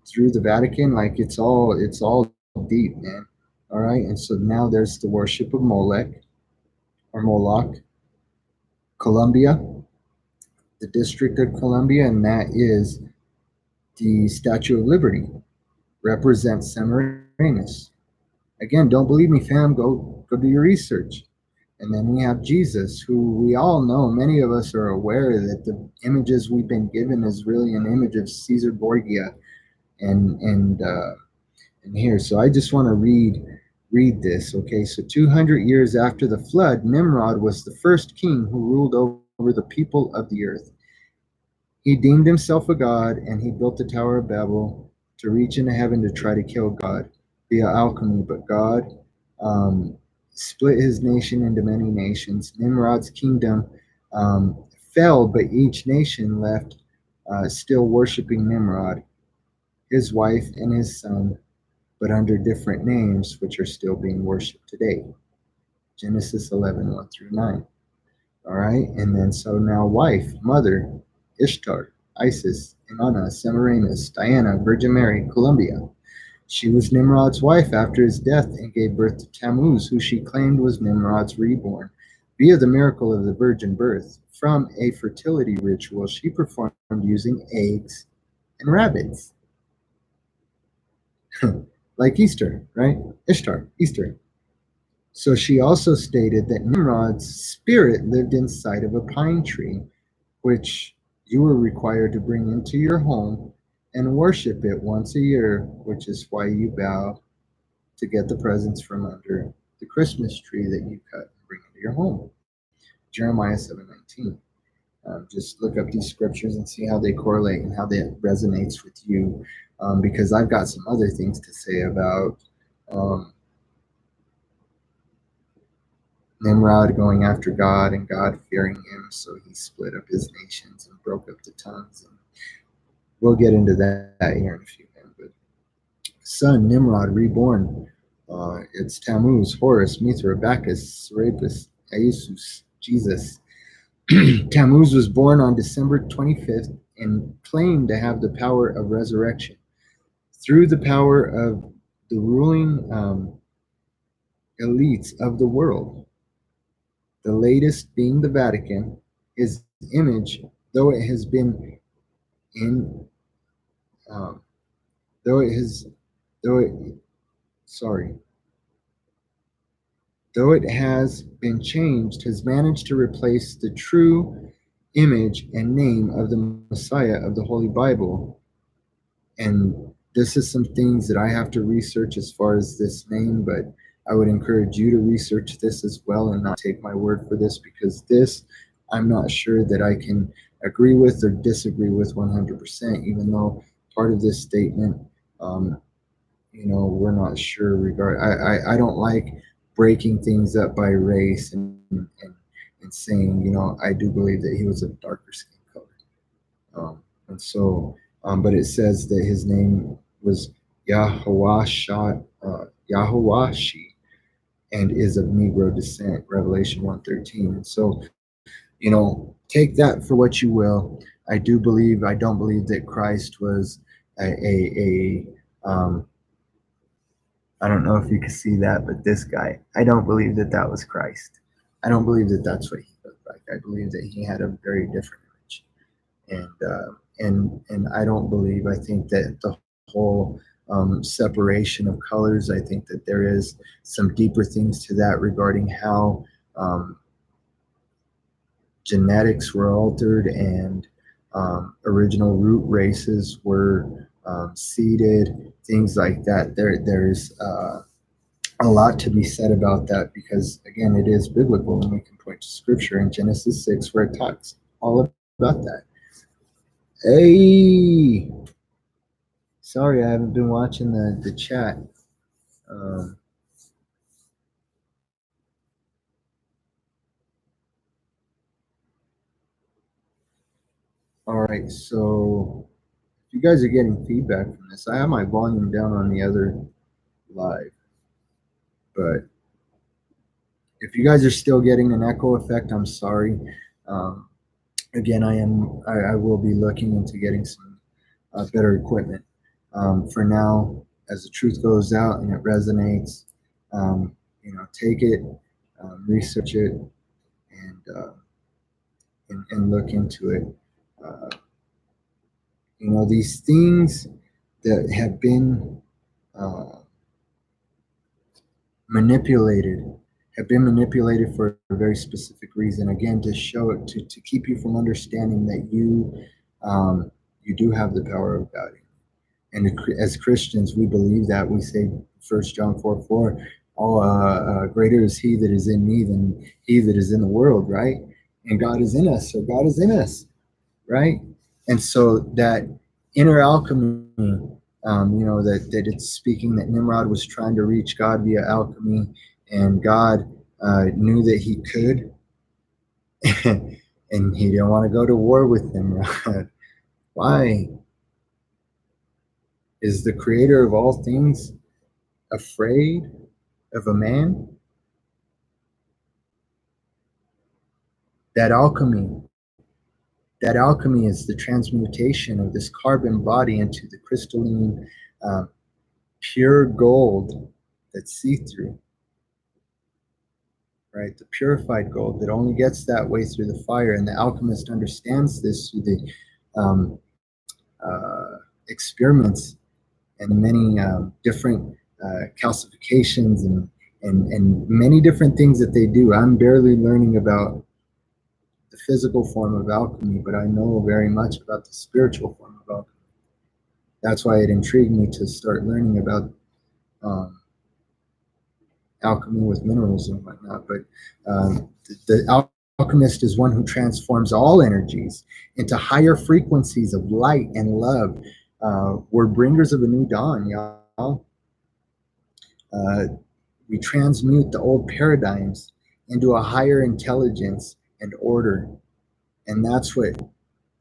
Speaker 1: through the Vatican. Like it's all deep, man. All right. And so now there's the worship of Molech or Moloch. Colombia, the District of Columbia, and that is the Statue of Liberty, represents Semiramis. Again, don't believe me, fam. Go do your research. And then we have Jesus, who we all know, many of us are aware that the images we've been given is really an image of Caesar Borgia and here. So I just want to read this. Okay, so 200 years after the flood, Nimrod was the first king who ruled over the people of the earth. He deemed himself a god, and he built the Tower of Babel to reach into heaven to try to kill God via alchemy. But God split his nation into many nations. Nimrod's kingdom fell, but each nation left still worshiping Nimrod, his wife, and his son, but under different names, which are still being worshipped today. Genesis 11, 1 through 9. All right, and then so now wife, mother, Ishtar, Isis, Inanna, Semiramis, Diana, Virgin Mary, Columbia. She was Nimrod's wife after his death and gave birth to Tammuz, who she claimed was Nimrod's reborn, via the miracle of the virgin birth. From a fertility ritual she performed using eggs and rabbits. Like Easter, right? Ishtar, Easter. So she also stated that Nimrod's spirit lived inside of a pine tree, which you were required to bring into your home and worship it once a year, which is why you bow to get the presents from under the Christmas tree that you cut and bring into your home. Jeremiah 7:19. Just look up these scriptures and see how they correlate and how that resonates with you, because I've got some other things to say about Nimrod going after God and God fearing him, so he split up his nations and broke up the tongues. And we'll get into that here in a few minutes. But son, Nimrod, reborn. It's Tammuz, Horus, Mithra, Bacchus, Serapis, Iesous, Jesus. Tammuz was born on December 25th and claimed to have the power of resurrection. Through the power of the ruling elites of the world, the latest being the Vatican, his image, though it has been in, though it has been changed, has managed to replace the true image and name of the Messiah of the Holy Bible. And this is some things that I have to research as far as this name, but I would encourage you to research this as well and not take my word for this, because this I'm not sure that I can agree with or disagree with 100%, even though part of this statement, we're not sure I don't like breaking things up by race and saying, I do believe that he was of darker skin color. But it says that his name was Yahawashi and is of Negro descent, Revelation 1:13. And so, take that for what you will. I don't believe that Christ was I don't know if you can see that, but this guy, I don't believe that was Christ. I don't believe that that's what he looked like. I believe that he had a very different image. And I think that the whole separation of colors, I think that there is some deeper things to that regarding how genetics were altered and original root races were seeded, things like that. There's a lot to be said about that, because again, it is biblical, and we can point to scripture in Genesis 6 where it talks all about that. Hey, sorry, I haven't been watching the chat. All right, so if you guys are getting feedback from this, I have my volume down on the other live, but if you guys are still getting an echo effect, I'm sorry. Again, I will be looking into getting some better equipment. For now, as the truth goes out and it resonates, take it, research it, and look into it. uh, these things that have been uh, manipulated have been manipulated for a very specific reason. Again, to show it, to keep you from understanding that you do have the power of God. And as Christians, we believe that. We say 1 John 4:4, greater is he that is in me than he that is in the world, right? And God is in us, so God is in us, right? And so that inner alchemy, that it's speaking that Nimrod was trying to reach God via alchemy, and God knew that he could, and he didn't want to go to war with Nimrod. Why? Is the creator of all things afraid of a man? That alchemy, that alchemy is the transmutation of this carbon body into the crystalline, uh, pure gold that's see-through, right? The purified gold that only gets that way through the fire. And the alchemist understands this through the um, experiments and many different calcifications and many different things that they do. I'm barely learning about the physical form of alchemy, but I know very much about the spiritual form of alchemy. That's why it intrigued me to start learning about alchemy with minerals and whatnot. But the alchemist is one who transforms all energies into higher frequencies of light and love. We're bringers of a new dawn, y'all. We transmute the old paradigms into a higher intelligence and order. And that's what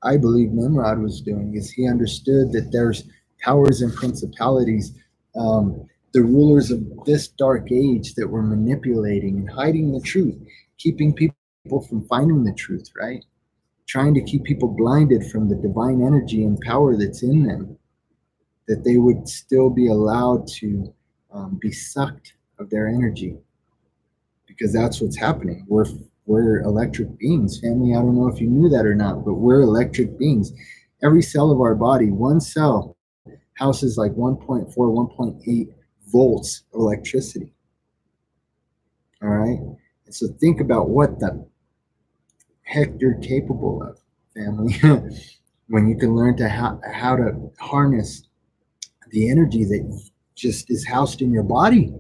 Speaker 1: I believe Nimrod was doing, is he understood that there's powers and principalities, the rulers of this dark age, that were manipulating and hiding the truth, keeping people from finding the truth, right? Trying to keep people blinded from the divine energy and power that's in them, that they would still be allowed to be sucked of their energy, because that's what's happening. We're electric beings, family. I don't know if you knew that or not, but we're electric beings. Every cell of our body, one cell houses like 1.4, 1.8 volts of electricity. All right. And so think about what the heck you're capable of, family, when you can learn to how to harness the energy that just is housed in your body.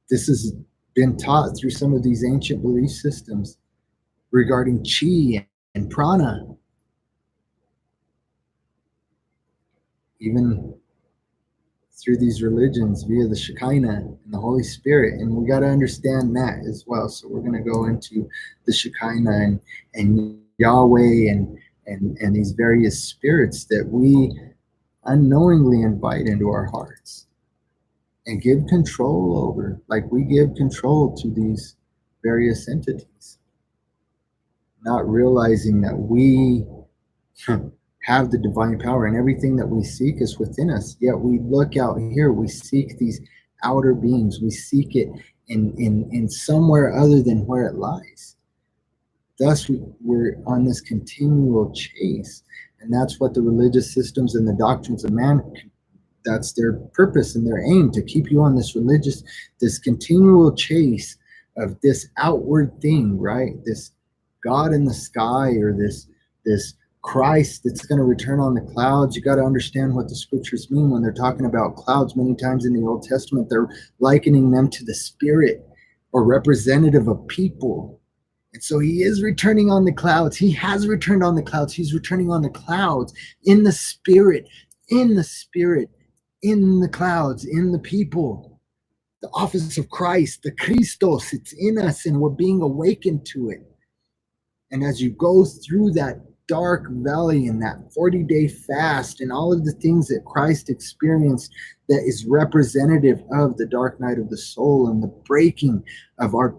Speaker 1: This has been taught through some of these ancient belief systems regarding chi and prana, even through these religions via the Shekinah and the Holy Spirit. And we got to understand that as well. So we're going to go into the Shekinah and Yahweh and these various spirits that we unknowingly invite into our hearts and give control over, like we give control to these various entities, not realizing that we have the divine power, and everything that we seek is within us. Yet we look out here, we seek these outer beings, we seek it in somewhere other than where it lies. Thus, we're on this continual chase, and that's what the religious systems and the doctrines of man, that's their purpose and their aim, to keep you on this continual chase of this outward thing, right? This God in the sky, or this Christ that's going to return on the clouds. You got to understand what the scriptures mean when they're talking about clouds. Many times in the Old Testament, they're likening them to the spirit or representative of people. And so he is returning on the clouds. He has returned on the clouds. He's returning on the clouds in the spirit, in the spirit, in the clouds, in the people. The office of Christ, the Christos, it's in us, and we're being awakened to it. And as you go through that dark valley and that 40-day fast and all of the things that Christ experienced, that is representative of the dark night of the soul and the breaking of our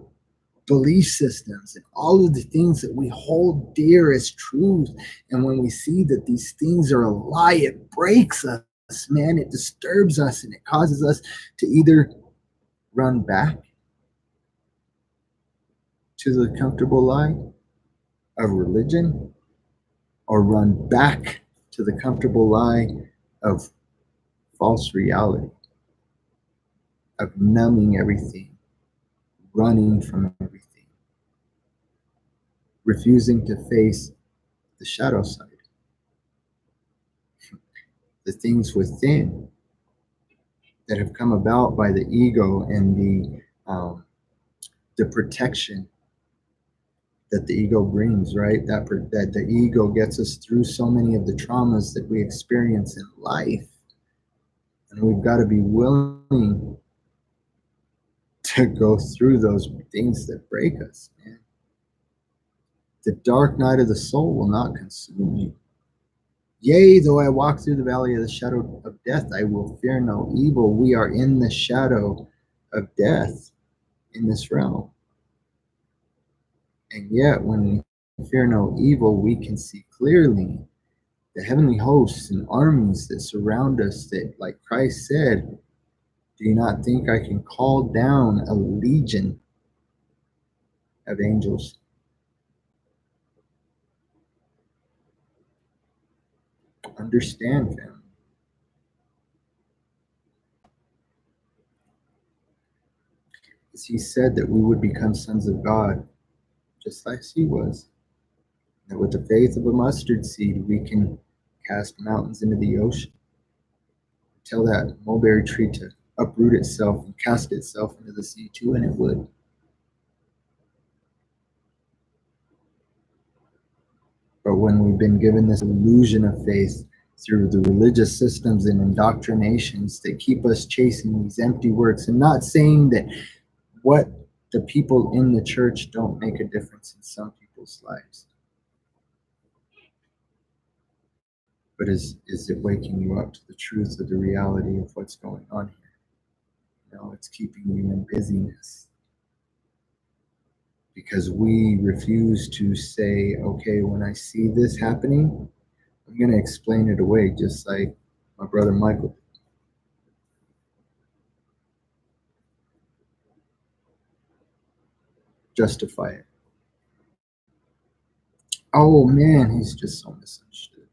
Speaker 1: belief systems and all of the things that we hold dear as truth. And when we see that these things are a lie, it breaks us, man. It disturbs us, and it causes us to either run back to the comfortable lie of religion, or run back to the comfortable lie of false reality, of numbing everything, running from everything, refusing to face the shadow side, the things within that have come about by the ego and the protection that the ego brings, right? That the ego gets us through so many of the traumas that we experience in life, and we've got to be willing to go through those things that break us, man. The dark night of the soul will not consume you. Yea, though I walk through the valley of the shadow of death, I will fear no evil. We are in the shadow of death in this realm. And yet, when we fear no evil, we can see clearly the heavenly hosts and armies that surround us that, like Christ said, do you not think I can call down a legion of angels? Understand, family. As he said that we would become sons of God, just like he was. That with the faith of a mustard seed, we can cast mountains into the ocean. Tell that mulberry tree to uproot itself and cast itself into the sea too, and it would. But when we've been given this illusion of faith through the religious systems and indoctrinations that keep us chasing these empty works, and not saying that what the people in the church don't make a difference in some people's lives. But is it waking you up to the truth of the reality of what's going on here? No, it's keeping you in busyness. Because we refuse to say, okay, when I see this happening, I'm going to explain it away, just like my brother Michael. Justify it. Oh man, he's just so misunderstood.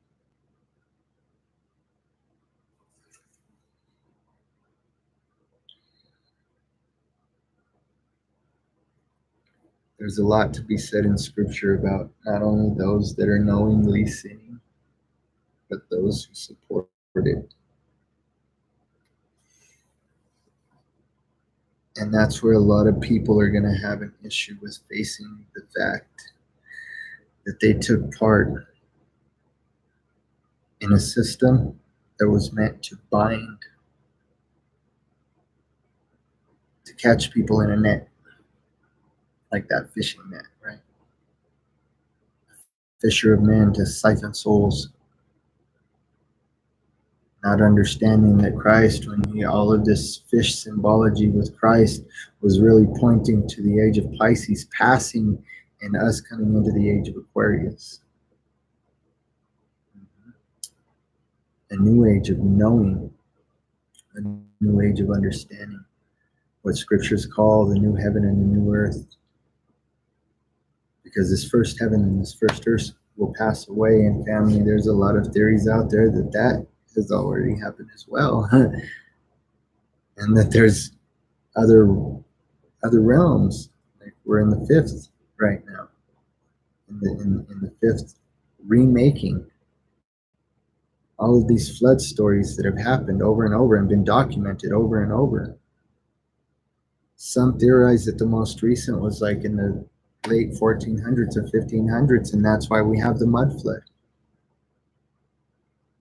Speaker 1: There's a lot to be said in scripture about not only those that are knowingly sinning, but those who support it. And that's where a lot of people are going to have an issue with facing the fact that they took part in a system that was meant to bind, to catch people in a net, like that fishing net, right? Fisher of men to siphon souls, not understanding that Christ, when all of this fish symbology with Christ was really pointing to the age of Pisces passing and us coming into the age of Aquarius. A new age of knowing, a new age of understanding, what scriptures call the new heaven and the new earth. Because this first heaven and this first earth will pass away, and family, there's a lot of theories out there that has already happened as well. And that there's other realms. Like we're in the fifth right now. In the fifth remaking. All of these flood stories that have happened over and over and been documented over and over. Some theorize that the most recent was like in the late 1400s or 1500s, and that's why we have the mud flood.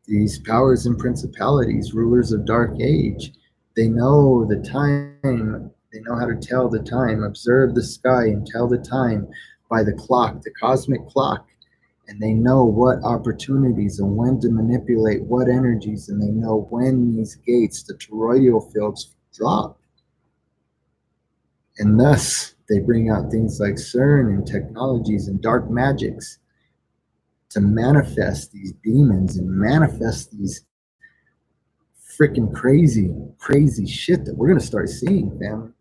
Speaker 1: These powers and principalities, rulers of dark age, they know the time, they know how to tell the time, observe the sky and tell the time by the clock, the cosmic clock. And they know what opportunities and when to manipulate what energies, and they know when these gates, the toroidal fields, drop. And thus, they bring out things like CERN and technologies and dark magics to manifest these demons and manifest these freaking crazy shit that we're going to start seeing, family.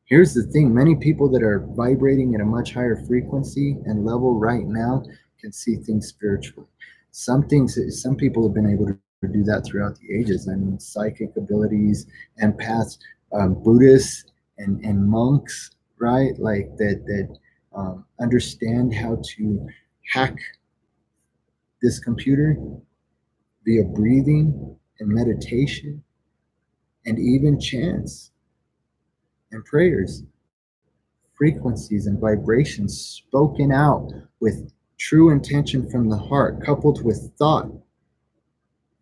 Speaker 1: Here's the thing. Many people that are vibrating at a much higher frequency and level right now can see things spiritually. Some things, some people have been able to do that throughout the ages. I mean, psychic abilities, empaths, Buddhists, and monks, right? Like that understand how to hack this computer via breathing and meditation and even chants and prayers, frequencies and vibrations spoken out with true intention from the heart, coupled with thought,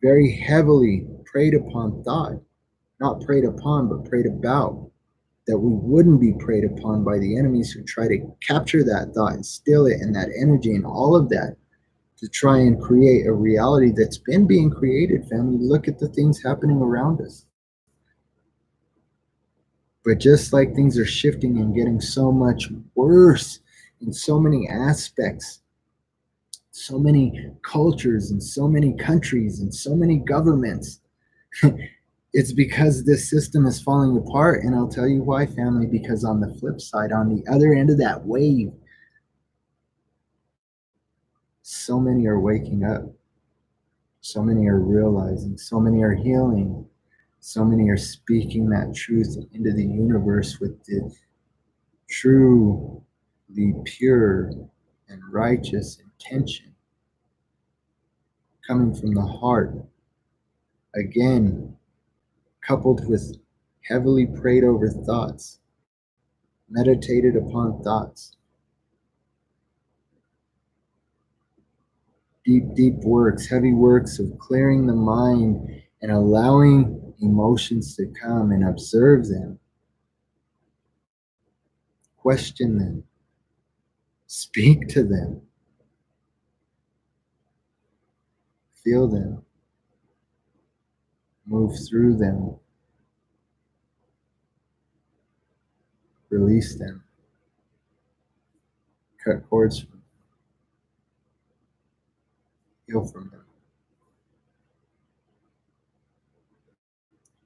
Speaker 1: very heavily preyed upon thought, not preyed upon, but preyed about, that we wouldn't be preyed upon by the enemies who try to capture that thought and steal it and that energy and all of that to try and create a reality that's been being created, family. Look at the things happening around us. But just like things are shifting and getting so much worse in so many aspects, so many cultures and so many countries and so many governments, it's because this system is falling apart. And I'll tell you why, family, because on the flip side, on the other end of that wave, so many are waking up. So many are realizing, so many are healing, so many are speaking that truth into the universe with the true, the pure and righteous intention coming from the heart. Again, coupled with heavily prayed over thoughts, meditated upon thoughts, deep works, heavy works of clearing the mind and allowing emotions to come and observe them, question them, speak to them, feel them, move through them, release them, cut cords from them, heal from them.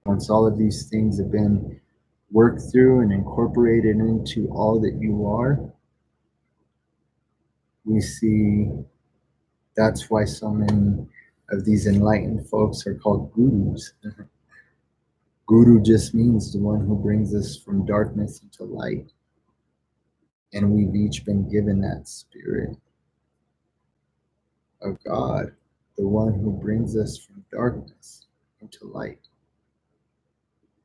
Speaker 1: Once all of these things have been worked through and incorporated into all that you are, we see that's why so many of these enlightened folks are called gurus. Guru just means the one who brings us from darkness into light. And we've each been given that spirit of God, the one who brings us from darkness into light,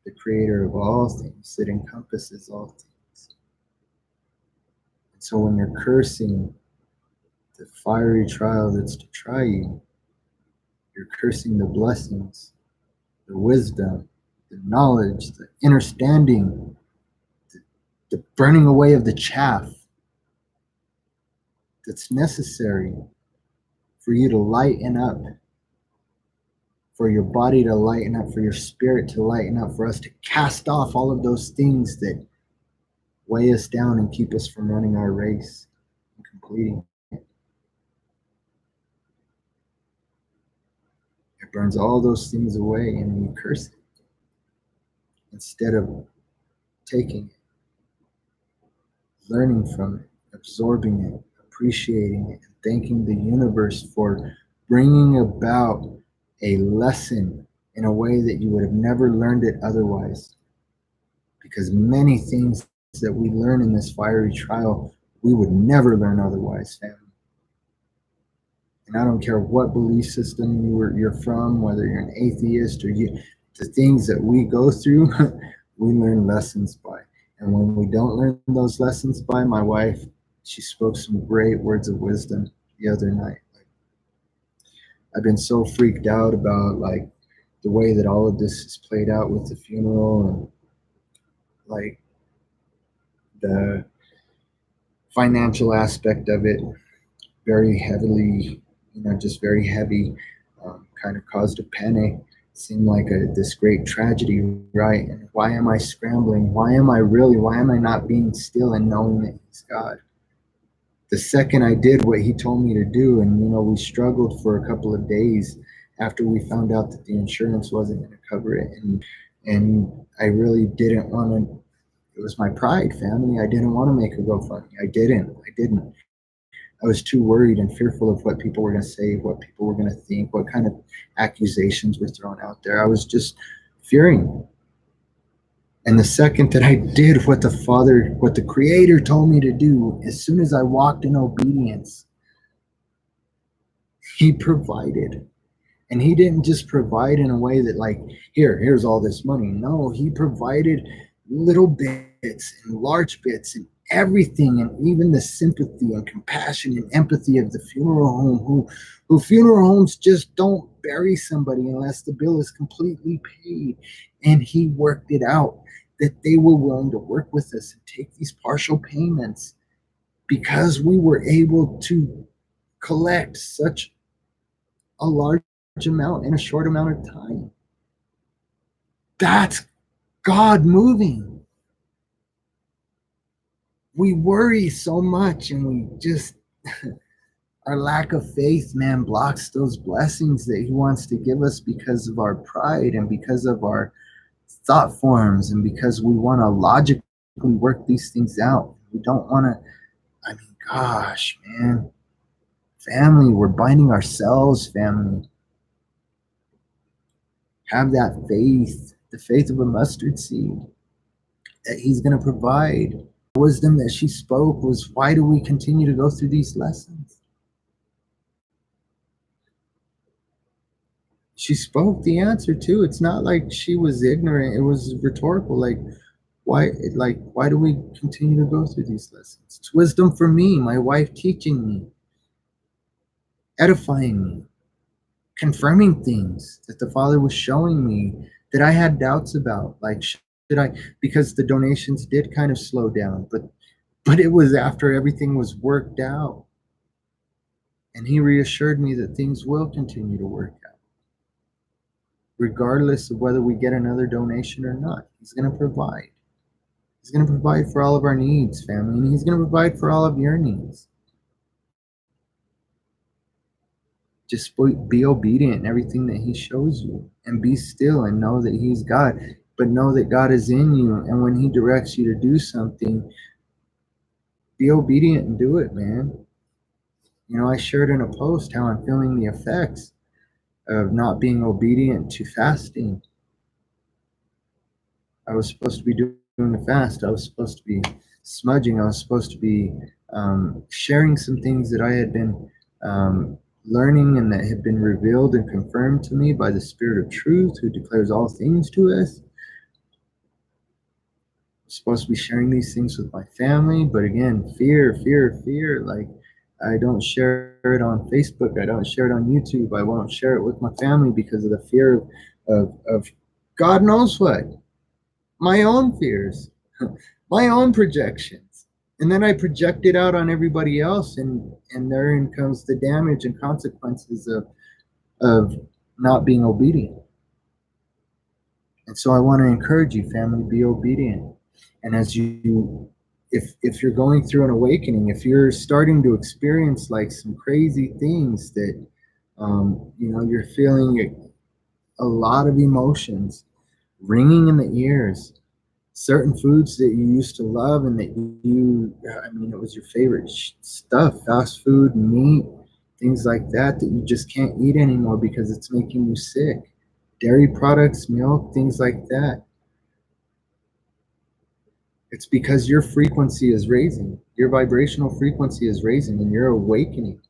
Speaker 1: the creator of all things that encompasses all things. And so when you're cursing the fiery trial that's to try you, you're cursing the blessings, the wisdom, the knowledge, the understanding, the burning away of the chaff that's necessary for you to lighten up, for your body to lighten up, for your spirit to lighten up, for us to cast off all of those things that weigh us down and keep us from running our race and completing it. It burns all those things away and we curse it instead of taking it, learning from it, absorbing it, appreciating it, and thanking the universe for bringing about a lesson in a way that you would have never learned it otherwise. Because many things that we learn in this fiery trial, we would never learn otherwise, family. And I don't care what belief system you're from, whether you're an atheist or the things that we go through, we learn lessons by. And when we don't learn those lessons by, my wife, she spoke some great words of wisdom the other night. I've been so freaked out about like the way that all of this is played out with the funeral and like the financial aspect of it, very heavily, just very heavy, kind of caused a panic. Seemed like this great tragedy, right? And why am I scrambling? Why am I not being still and knowing that he's God? The second I did what he told me to do, and we struggled for a couple of days after we found out that the insurance wasn't going to cover it, and I really didn't want to. It was my pride, family. I didn't want to make a GoFundMe. I didn't. I was too worried and fearful of what people were going to say, what people were going to think, what kind of accusations were thrown out there. I was just fearing. And the second that I did what the Creator told me to do, as soon as I walked in obedience, He provided. And He didn't just provide in a way that, like, here's all this money. No, He provided little bits and large bits and everything, and even the sympathy and compassion and empathy of the funeral home, who funeral homes just don't bury somebody unless the bill is completely paid. And He worked it out that they were willing to work with us and take these partial payments because we were able to collect such a large amount in a short amount of time. That's God moving. We worry so much, and we just our lack of faith, man, blocks those blessings that He wants to give us because of our pride and because of our thought forms and because we want to logically work these things out. We don't want to, I mean, gosh, man, family, we're binding ourselves, family. Have that faith, the faith of a mustard seed, that He's going to provide. The wisdom that she spoke was, why do we continue to go through these lessons? She spoke the answer too. It's not like she was ignorant. It was rhetorical. Like why do we continue to go through these lessons? It's wisdom for me, my wife teaching me, edifying me, confirming things that the Father was showing me that I had doubts about. Like, should I, because the donations did kind of slow down, but it was after everything was worked out. And He reassured me that things will continue to work out, regardless of whether we get another donation or not. He's going to provide. He's going to provide for all of our needs, family, and He's going to provide for all of your needs. Just be obedient in everything that He shows you, and be still and know that He's God, but know that God is in you. And when He directs you to do something, be obedient and do it, man. You know, I shared in a post how I'm feeling the effects of not being obedient to fasting. I was supposed to be doing a fast. I was supposed to be smudging. I was supposed to be sharing some things that I had been learning and that had been revealed and confirmed to me by the Spirit of truth, who declares all things to us. I'm supposed to be sharing these things with my family, but again, fear. Like, I don't share it on Facebook. I don't share it on YouTube. I won't share it with my family because of the fear of God knows what. My own fears, my own projections. And then I project it out on everybody else, and therein comes the damage and consequences of not being obedient. And so I want to encourage you, family, be obedient. And as if you're going through an awakening, if you're starting to experience like some crazy things that, you're feeling a lot of emotions ringing in the ears, certain foods that you used to love and that it was your favorite stuff, fast food, meat, things like that you just can't eat anymore because it's making you sick. Dairy products, milk, things like that. It's because your frequency is raising. Your vibrational frequency is raising and you're awakening.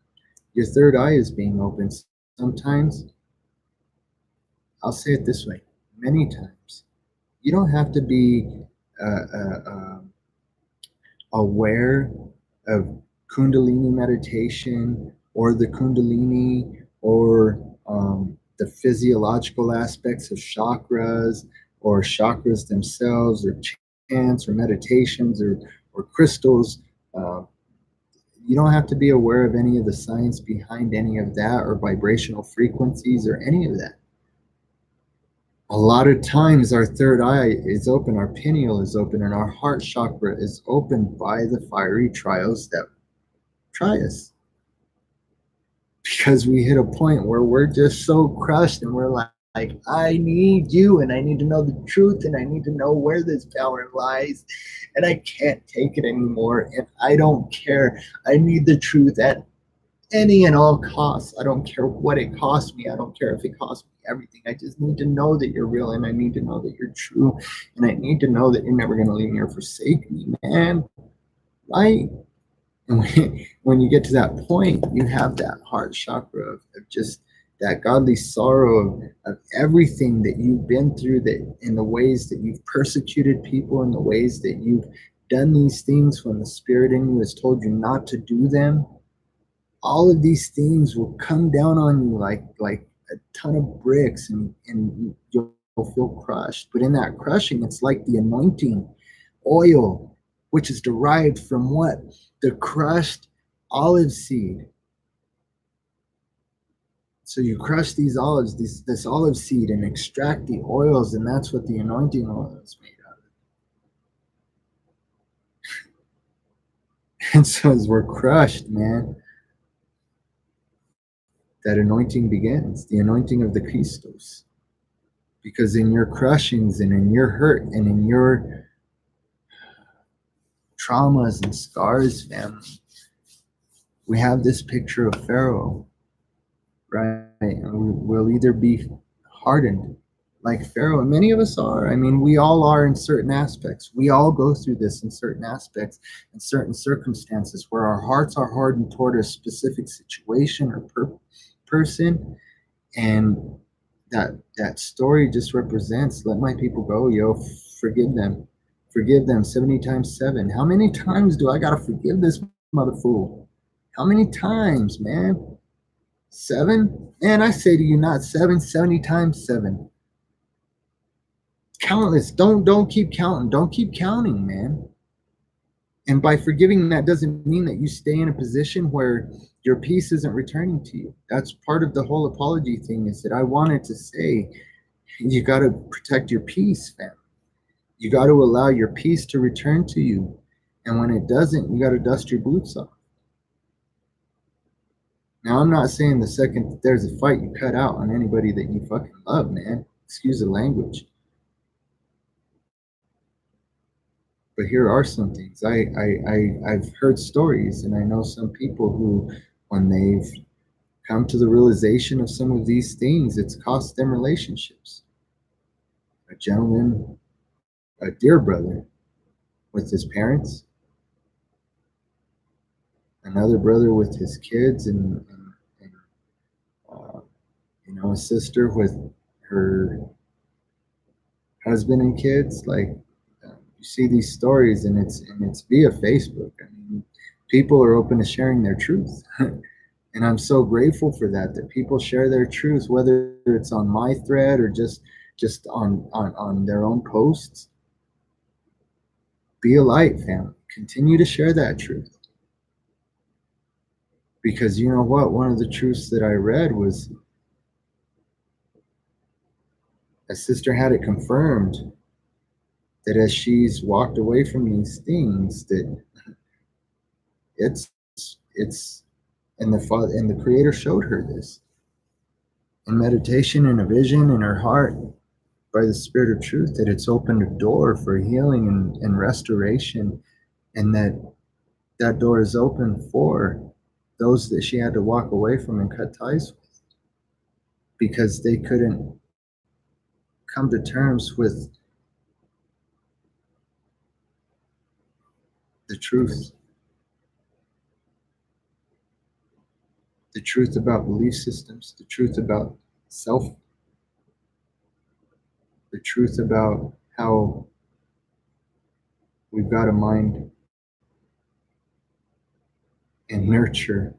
Speaker 1: Your third eye is being opened. Sometimes, I'll say it this way, many times, you don't have to be aware of Kundalini meditation or the Kundalini or the physiological aspects of chakras or chakras themselves or chants or meditations or crystals. You don't have to be aware of any of the science behind any of that or vibrational frequencies or any of that. A lot of times our third eye is open, our pineal is open, and our heart chakra is opened by the fiery trials that try us. Because we hit a point where we're just so crushed and we're like, like, I need you, and I need to know the truth, and I need to know where this power lies, and I can't take it anymore, and I don't care. I need the truth at any and all costs. I don't care what it costs me. I don't care if it costs me everything. I just need to know that you're real, and I need to know that you're true, and I need to know that you're never going to leave me or forsake me, man. Right? And when you get to that point, you have that heart chakra of just that godly sorrow of everything that you've been through, that in the ways that you've persecuted people, in the ways that you've done these things when the spirit in you has told you not to do them. All of these things will come down on you like a ton of bricks, and you'll feel crushed. But in that crushing, it's like the anointing oil, which is derived from what? The crushed olive seed. So you crush these olives, this olive seed, and extract the oils, and that's what the anointing oil is made of. And so as we're crushed, man, that anointing begins, the anointing of the Christos. Because in your crushings and in your hurt and in your traumas and scars, family, we have this picture of Pharaoh, right? And we'll either be hardened like Pharaoh, and many of us are. I mean, we all are in certain aspects. We all go through this in certain aspects, in certain circumstances where our hearts are hardened toward a specific situation or person. And that story just represents, let my people go, yo, forgive them 70 times 7. How many times do I gotta forgive this mother fool? How many times, man? 7? Man, I say to you, not 7, 70 times 7. Countless. Don't keep counting. Don't keep counting, man. And by forgiving, that doesn't mean that you stay in a position where your peace isn't returning to you. That's part of the whole apology thing, is that I wanted to say, you got to protect your peace, fam. You got to allow your peace to return to you. And when it doesn't, you got to dust your boots off. Now, I'm not saying the second that there's a fight, you cut out on anybody that you fucking love, man. Excuse the language. But here are some things. I've heard stories, and I know some people who, when they've come to the realization of some of these things, it's cost them relationships. A gentleman, a dear brother, with his parents, another brother with his kids, and a sister with her husband and kids. Like, you see these stories, and it's via Facebook. I mean, people are open to sharing their truth. And I'm so grateful for that people share their truth, whether it's on my thread or just on their own posts. Be a light, family. Continue to share that truth. Because you know what? One of the truths that I read was, a sister had it confirmed that as she's walked away from these things, that it's and the Creator showed her this in meditation, in a vision, in her heart, by the Spirit of Truth, that it's opened a door for healing and restoration, and that door is open for those that she had to walk away from and cut ties with, because they couldn't come to terms with the truth. The truth about belief systems, the truth about self, the truth about how we've got to mind and nurture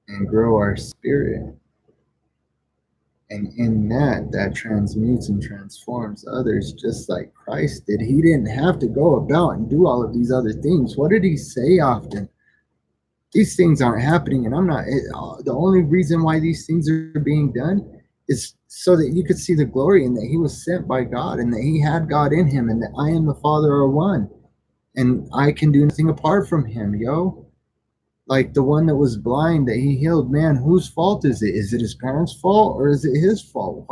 Speaker 1: and grow our spirit. And in that transmutes and transforms others, just like Christ did. He didn't have to go about and do all of these other things. What did he say often? These things aren't happening, and the only reason why these things are being done is so that you could see the glory, and that he was sent by God, and that he had God in him, and that I and the Father are one, and I can do nothing apart from him, yo. Like the one that was blind that he healed, man, whose fault is it? Is it his parents' fault or is it his fault?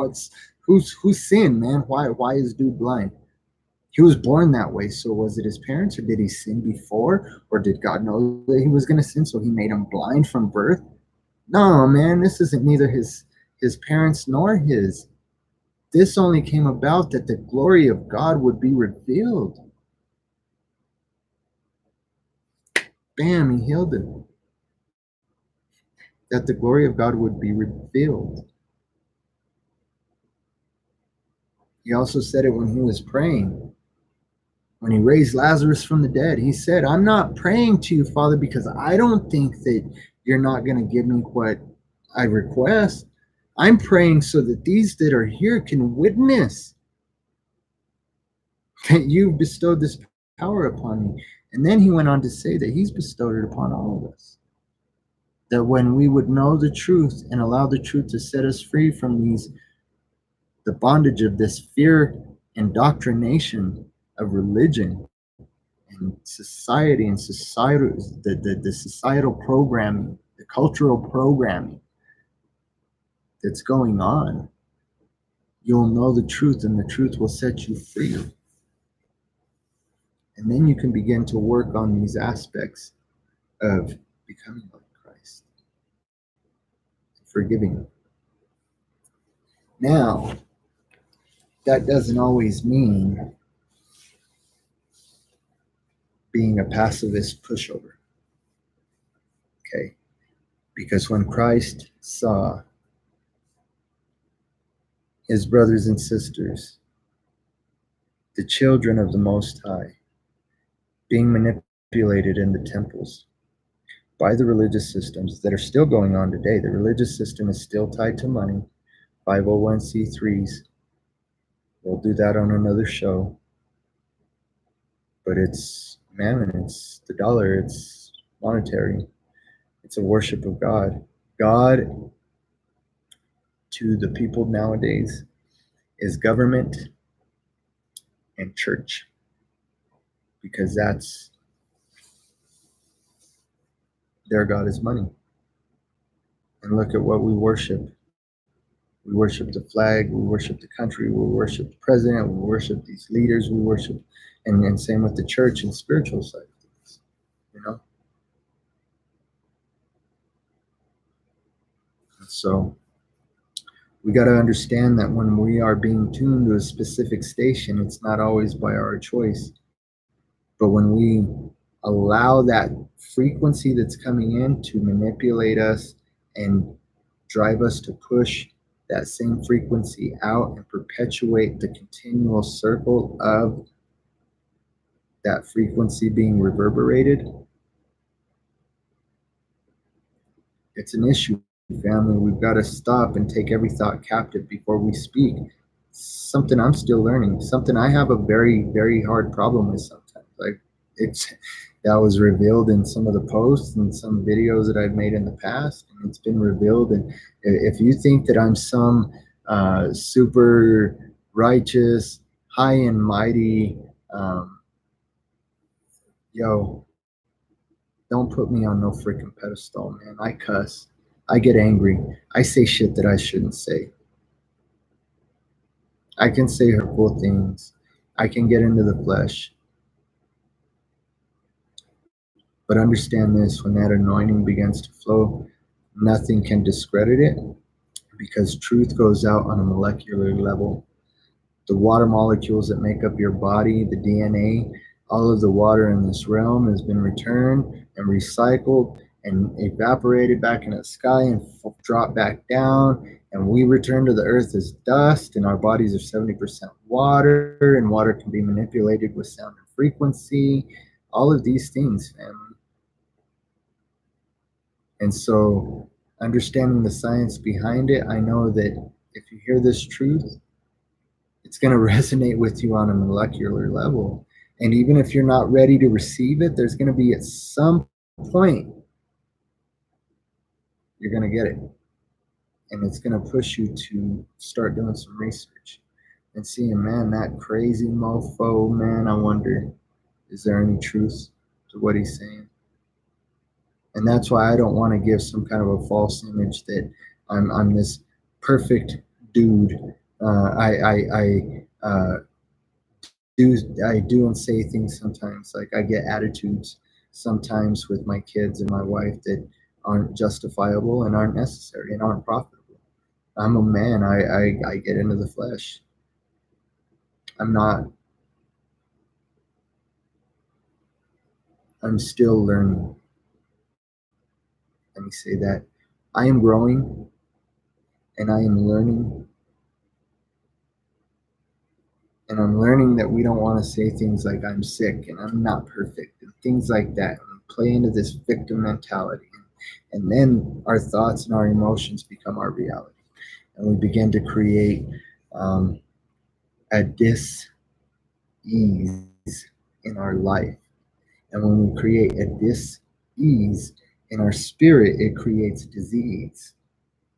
Speaker 1: Whose sin, man? Why is dude blind? He was born that way, so was it his parents or did he sin before? Or did God know that he was gonna sin, so he made him blind from birth? No, man, this isn't neither his parents nor his. This only came about that the glory of God would be revealed. Bam, he healed him. That the glory of God would be revealed. He also said it when he was praying. When he raised Lazarus from the dead, he said, I'm not praying to you, Father, because I don't think that you're not going to give me what I request. I'm praying so that these that are here can witness that you've bestowed this power upon me. And then he went on to say that he's bestowed it upon all of us. That when we would know the truth and allow the truth to set us free from the bondage of this fear indoctrination of religion and society and the societal programming, the cultural programming that's going on, you'll know the truth and the truth will set you free. And then you can begin to work on these aspects of becoming like Christ, forgiving. Now, that doesn't always mean being a pacifist pushover. Okay? Because when Christ saw his brothers and sisters, the children of the Most High, being manipulated in the temples by the religious systems that are still going on today. The religious system is still tied to money. 501c3s. We'll do that on another show. But it's mammon, it's the dollar, it's monetary. It's a worship of God. God, to the people nowadays, is government and church. Because that's their God is money. And look at what we worship. We worship the flag, we worship the country, we worship the president, we worship these leaders, we worship, and same with the church and spiritual side of things, you know? So we got to understand that when we are being tuned to a specific station, it's not always by our choice. But when we allow that frequency that's coming in to manipulate us and drive us to push that same frequency out and perpetuate the continual circle of that frequency being reverberated, it's an issue, family. We've got to stop and take every thought captive before we speak. Something I'm still learning, something I have a very, very hard problem with sometimes. Like it's that was revealed in some of the posts and some videos that I've made in the past, and it's been revealed. And if you think that I'm some super righteous, high and mighty, yo, don't put me on no freaking pedestal, man. I cuss. I get angry. I say shit that I shouldn't say. I can say hurtful things. I can get into the flesh. But understand this, when that anointing begins to flow, nothing can discredit it because truth goes out on a molecular level. The water molecules that make up your body, the DNA, all of the water in this realm has been returned and recycled and evaporated back in the sky and dropped back down. And we return to the earth as dust, and our bodies are 70% water, and water can be manipulated with sound and frequency. All of these things, family. And so, understanding the science behind it, I know that if you hear this truth, it's going to resonate with you on a molecular level. And even if you're not ready to receive it, there's going to be at some point, you're going to get it. And it's going to push you to start doing some research and seeing, man, that crazy mofo, man, I wonder, is there any truth to what he's saying? And that's why I don't want to give some kind of a false image that I'm this perfect dude. I do I do and say things sometimes, like I get attitudes sometimes with my kids and my wife that aren't justifiable and aren't necessary and aren't profitable. I'm a man. I get into the flesh. I'm not. I'm still learning. Let me say that. I am growing and I am learning. And I'm learning that we don't want to say things like I'm sick and I'm not perfect and things like that. And play into this victim mentality. And then our thoughts and our emotions become our reality. And we begin to create a dis-ease in our life. And when we create a dis-ease in our spirit, it creates disease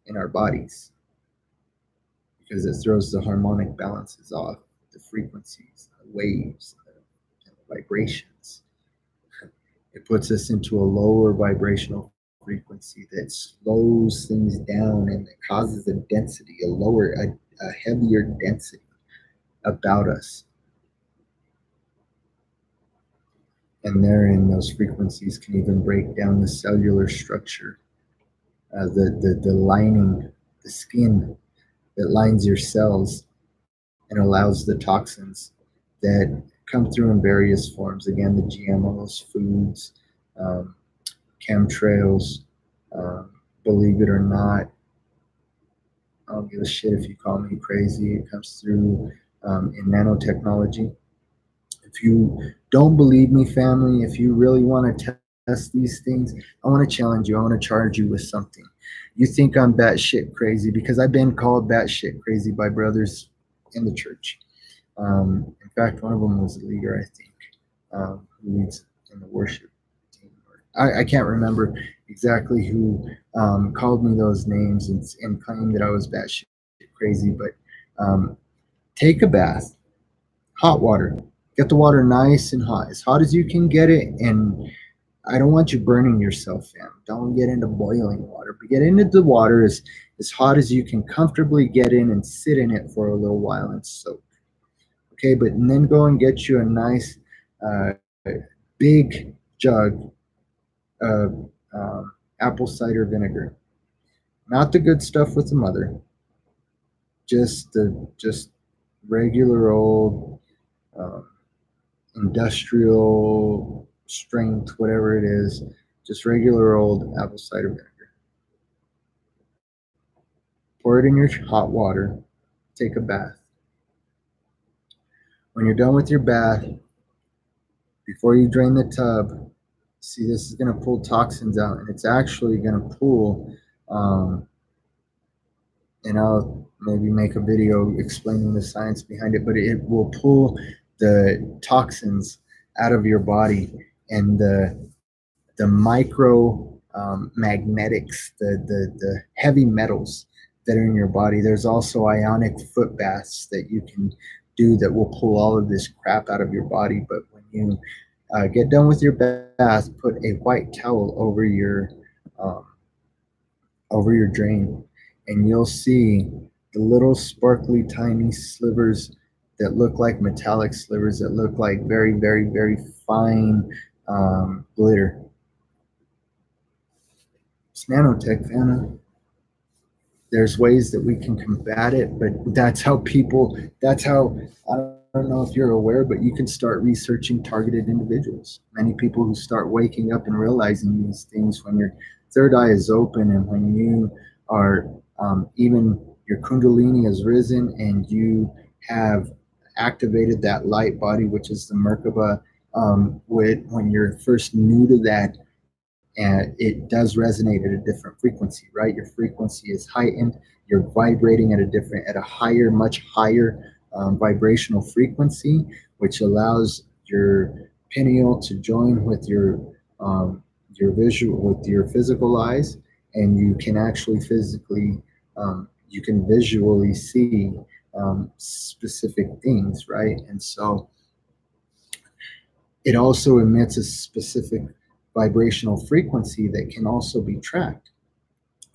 Speaker 1: in our bodies because it throws the harmonic balances off, the frequencies, the waves, the vibrations. It puts us into a lower vibrational frequency that slows things down and that causes a density, a heavier density about us. And therein, those frequencies can even break down the cellular structure, the lining, the skin that lines your cells and allows the toxins that come through in various forms. Again, the GMOs, foods, um, chemtrails, believe it or not, I don't give a shit if you call me crazy. It comes through in nanotechnology. If you don't believe me, family, if you really want to test these things, I want to challenge you. I want to charge you with something. You think I'm batshit crazy because I've been called batshit crazy by brothers in the church. In fact, one of them was a leader, I think, who leads in the worship team. I can't remember exactly who called me those names and claimed that I was batshit crazy, but take a bath, hot water. Get the water nice and hot, as hot as you can get it. And I don't want you burning yourself, fam. Don't get into boiling water, but get into the water as hot as you can comfortably get in and sit in it for a little while and soak. Okay, but and then go and get you a nice uh, big jug of apple cider vinegar. Not the good stuff with the mother, just regular old um, industrial strength, whatever it is, just regular old apple cider vinegar. Pour it in your hot water. Take a bath. When you're done with your bath, before you drain the tub, see, this is going to pull toxins out, and it's actually going to pull, and I'll maybe make a video explaining the science behind it, but it will pull the toxins out of your body and the micro magnetics, the heavy metals that are in your body. There's also ionic foot baths that you can do that will pull all of this crap out of your body. But when you get done with your bath, put a white towel um, over your drain, and you'll see the little sparkly tiny slivers that look like metallic slivers that look like very, very, very fine glitter. It's nanotech, Anna. There's ways that we can combat it, but that's how, I don't know if you're aware, but you can start researching targeted individuals. Many people who start waking up and realizing these things when your third eye is open and when you are, even your Kundalini has risen and you have activated that light body, which is the Merkaba, when you're first new to that, and it does resonate at a different frequency, right? Your frequency is heightened. You're vibrating at a higher, much higher vibrational frequency, which allows your pineal to join with your visual, with your physical eyes, and you can actually physically, you can visually see specific things, right? And so it also emits a specific vibrational frequency that can also be tracked.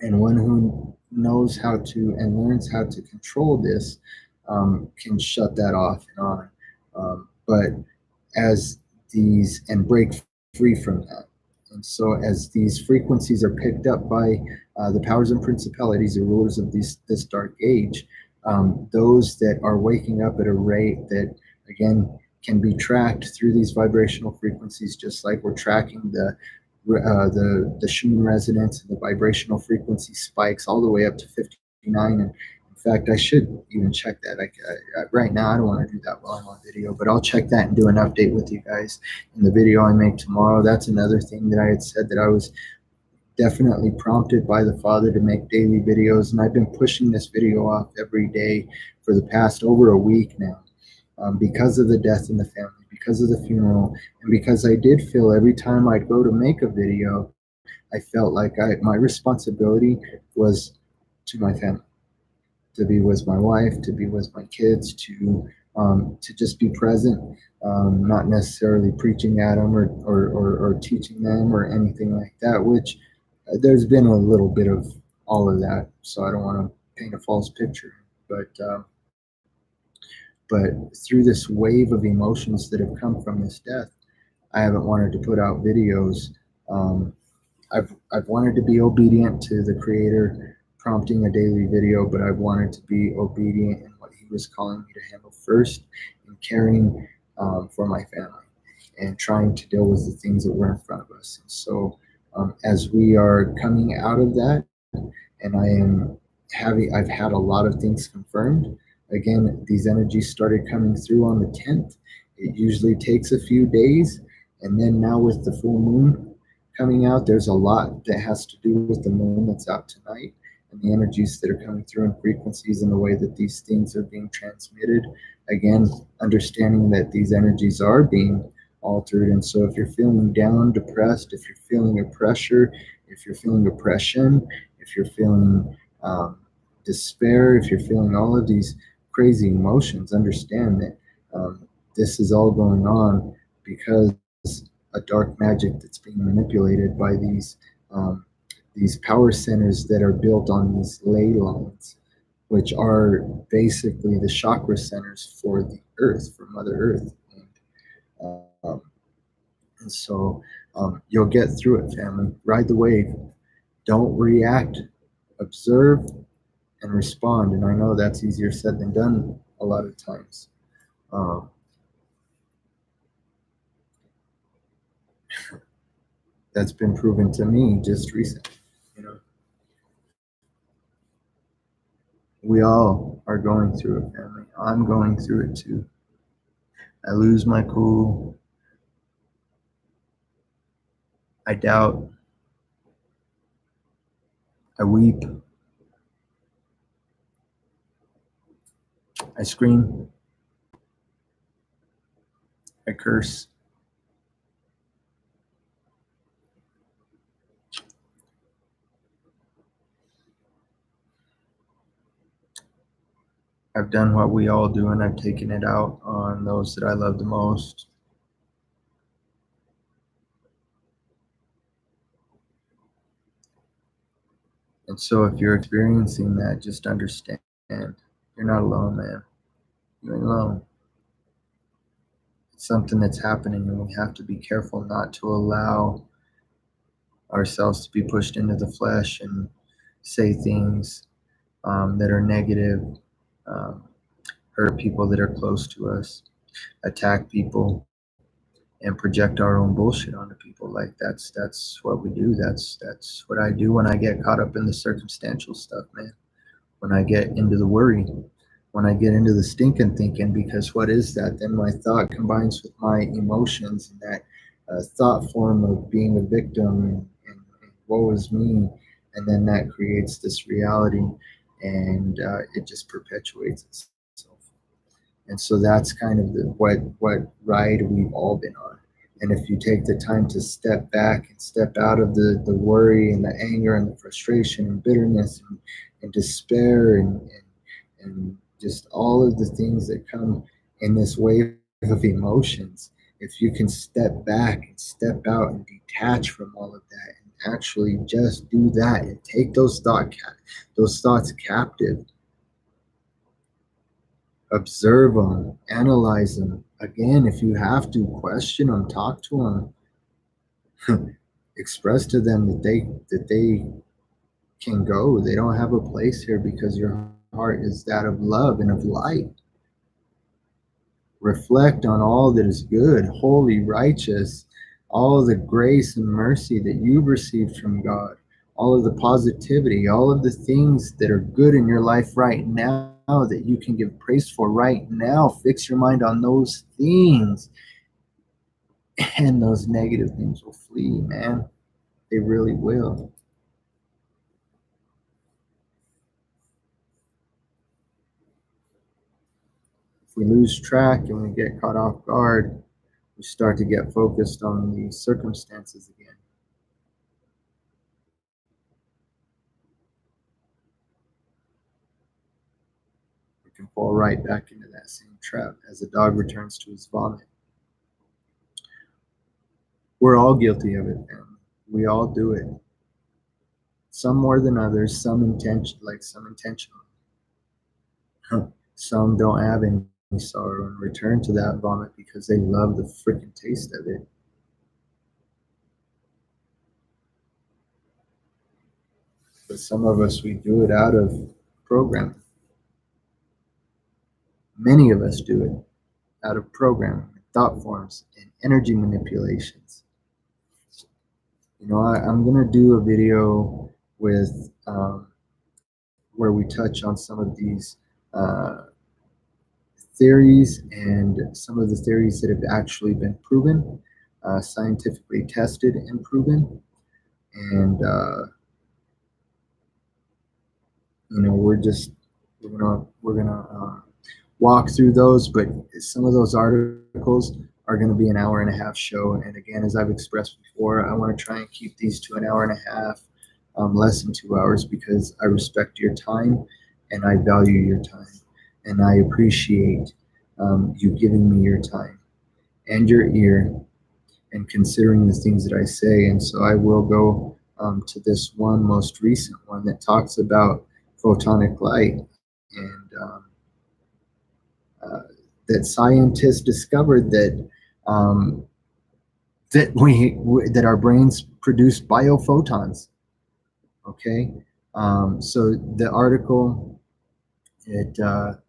Speaker 1: And one who knows how to and learns how to control this can shut that off and on. But as these and break free from that. And so, as these frequencies are picked up by the powers and principalities, the rulers of this dark age, those that are waking up at a rate that, again, can be tracked through these vibrational frequencies, just like we're tracking the Schumann resonance and the vibrational frequency spikes all the way up to 59. And in fact, I should even check that. Right now, I don't want to do that while I'm on video, but I'll check that and do an update with you guys in the video I make tomorrow. That's another thing that I had said, that I was definitely prompted by the Father to make daily videos, and I've been pushing this video off every day for the past over a week now, because of the death in the family, because of the funeral, and because I did feel every time I'd go to make a video, I felt like my responsibility was to my family, to be with my wife, to be with my kids, to just be present, not necessarily preaching at them or teaching them or anything like that, which there's been a little bit of all of that, so I don't want to paint a false picture. But through this wave of emotions that have come from this death, I haven't wanted to put out videos. I've wanted to be obedient to the Creator prompting a daily video, but I've wanted to be obedient in what He was calling me to handle first, and caring for my family and trying to deal with the things that were in front of us. And so as we are coming out of that, and I've had a lot of things confirmed. Again, these energies started coming through on the 10th. It usually takes a few days. And then now with the full moon coming out, there's a lot that has to do with the moon that's out tonight, and the energies that are coming through, and frequencies, and the way that these things are being transmitted. Again, understanding that these energies are being altered. And so if you're feeling down, depressed, if you're feeling a pressure, if you're feeling oppression, if you're feeling despair, if you're feeling all of these crazy emotions, understand that this is all going on because a dark magic that's being manipulated by these power centers that are built on these ley lines, which are basically the chakra centers for the earth, for Mother Earth. And so you'll get through it, family. Ride the wave. Don't react. Observe and respond. And I know that's easier said than done a lot of times. That's been proven to me just recently. We all are going through it, family. I'm going through it too. I lose my cool. I doubt. I weep. I scream. I curse. I've done what we all do, and I've taken it out on those that I love the most. And so if you're experiencing that, just understand you're not alone, man. You ain't alone. It's something that's happening, and we have to be careful not to allow ourselves to be pushed into the flesh and say things that are negative, hurt people that are close to us, attack people, and project our own bullshit onto people. Like that's what we do. That's what I do when I get caught up in the circumstantial stuff, man. When I get into the worry, when I get into the stinking thinking, because what is that? Then my thought combines with my emotions, and that thought form of being a victim and woe is me, and then that creates this reality, and it just perpetuates itself. And so that's kind of what ride we've all been on. And if you take the time to step back and step out of the worry and the anger and the frustration and bitterness and despair and just all of the things that come in this wave of emotions, if you can step back and step out and detach from all of that and actually just do that and take those thoughts captive, observe them, analyze them. Again, if you have to, question them, talk to them, express to them that they can go. They don't have a place here because your heart is that of love and of light. Reflect on all that is good, holy, righteous, all of the grace and mercy that you've received from God, all of the positivity, all of the things that are good in your life right now that you can give praise for right now. Fix your mind on those things, and those negative things will flee, man. They really will. If we lose track and we get caught off guard, we start to get focused on the circumstances again. We can fall right back into that same trap as a dog returns to his vomit. We're all guilty of it, man. We all do it. Some more than others, some intentionally. Some don't have any sorrow and return to that vomit because they love the freaking taste of it. But some of us, we do it out of programming. Many of us do it out of programming, thought forms, and energy manipulations. You know, I'm going to do a video with where we touch on some of these theories and some of the theories that have actually been proven, scientifically tested and proven. And, you know, we're gonna walk through those, but some of those articles are going to be an hour and a half show. And again, as I've expressed before, I want to try and keep these to an hour and a half, less than 2 hours, because I respect your time and I value your time. And I appreciate you giving me your time and your ear and considering the things that I say. And so I will go to this one most recent one that talks about photonic light, and that scientists discovered that that our brains produce biophotons. Okay, so the article, it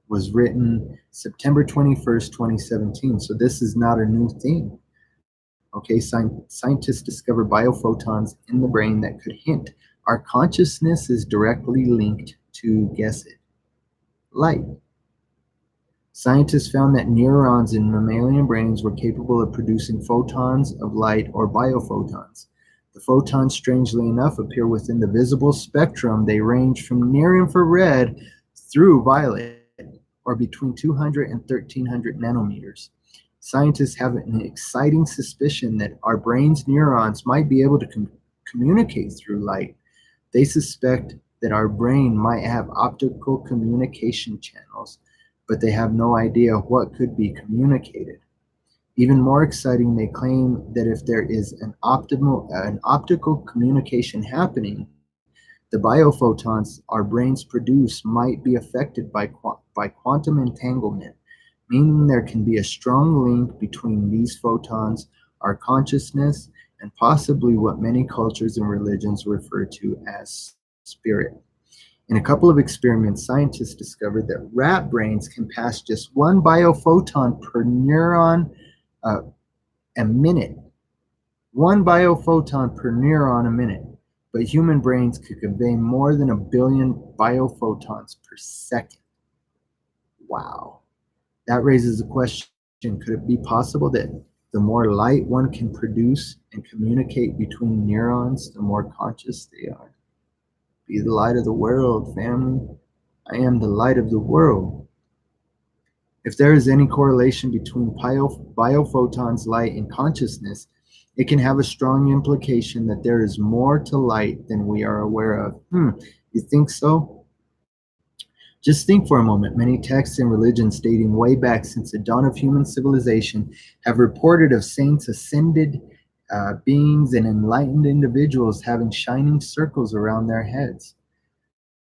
Speaker 1: was written September 21st, 2017. So this is not a new thing. Okay, scientists discovered biophotons in the brain that could hint our consciousness is directly linked to, guess it, light. Scientists found that neurons in mammalian brains were capable of producing photons of light, or biophotons. The photons, strangely enough, appear within the visible spectrum. They range from near infrared through violet, or between 200 and 1300 nanometers. Scientists have an exciting suspicion that our brain's neurons might be able to communicate through light. They suspect that our brain might have optical communication channels, but they have no idea what could be communicated. Even more exciting, they claim that if there is an optical communication happening, the biophotons our brains produce might be affected by quantum entanglement, meaning there can be a strong link between these photons, our consciousness, and possibly what many cultures and religions refer to as spirit. In a couple of experiments, scientists discovered that rat brains can pass just one biophoton per neuron a minute. One biophoton per neuron a minute. But human brains could convey more than 1 billion biophotons per second. Wow. That raises the question, could it be possible that the more light one can produce and communicate between neurons, the more conscious they are? Be the light of the world, family. I am the light of the world. If there is any correlation between biophotons, light, and consciousness, it can have a strong implication that there is more to light than we are aware of. You think so? Just think for a moment. Many texts and religions dating way back since the dawn of human civilization have reported of saints, ascended beings, and enlightened individuals having shining circles around their heads.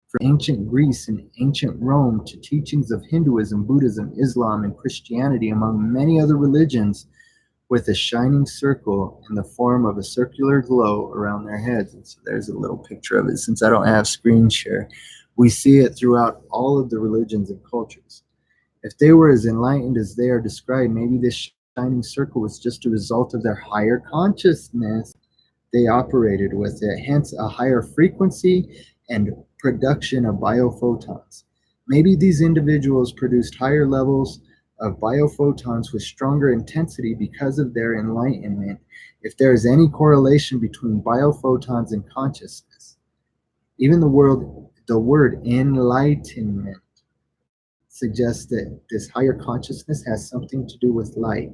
Speaker 1: From ancient Greece and ancient Rome to teachings of Hinduism, Buddhism, Islam, and Christianity, among many other religions, with a shining circle in the form of a circular glow around their heads. And so there's a little picture of it. Since I don't have screen share, we see it throughout all of the religions and cultures. If they were as enlightened as they are described, maybe this shining circle was just a result of their higher consciousness. They operated with it, hence a higher frequency and production of biophotons. Maybe these individuals produced higher levels of biophotons with stronger intensity because of their enlightenment, if there is any correlation between biophotons and consciousness. Even the word enlightenment suggests that this higher consciousness has something to do with light.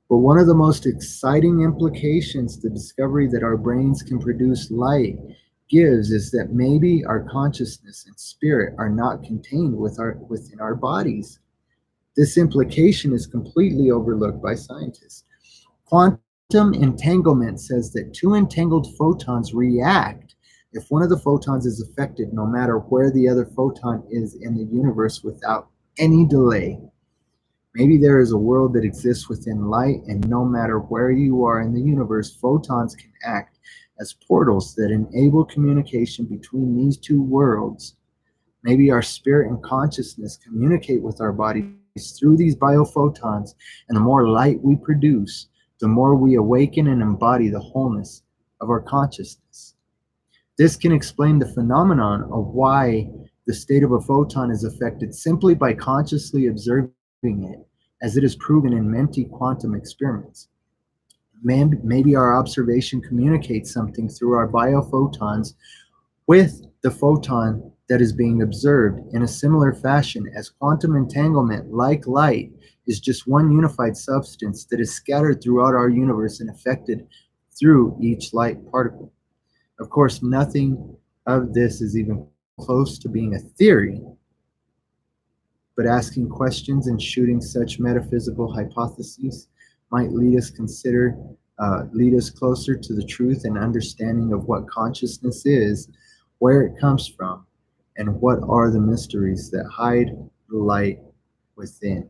Speaker 1: But one of the most exciting implications the discovery that our brains can produce light gives is that maybe our consciousness and spirit are not contained within our bodies. This implication is completely overlooked by scientists. Quantum entanglement says that two entangled photons react if one of the photons is affected, no matter where the other photon is in the universe, without any delay. Maybe there is a world that exists within light, and no matter where you are in the universe, photons can act as portals that enable communication between these two worlds. Maybe our spirit and consciousness communicate with our bodies through these biophotons, and the more light we produce, the more we awaken and embody the wholeness of our consciousness. This can explain the phenomenon of why the state of a photon is affected simply by consciously observing it, as it is proven in many quantum experiments. Maybe our observation communicates something through our biophotons with the photon that is being observed in a similar fashion, as quantum entanglement, like light, is just one unified substance that is scattered throughout our universe and affected through each light particle. Of course, nothing of this is even close to being a theory, but asking questions and shooting such metaphysical hypotheses might lead us closer to the truth and understanding of what consciousness is, where it comes from, and what are the mysteries that hide the light within.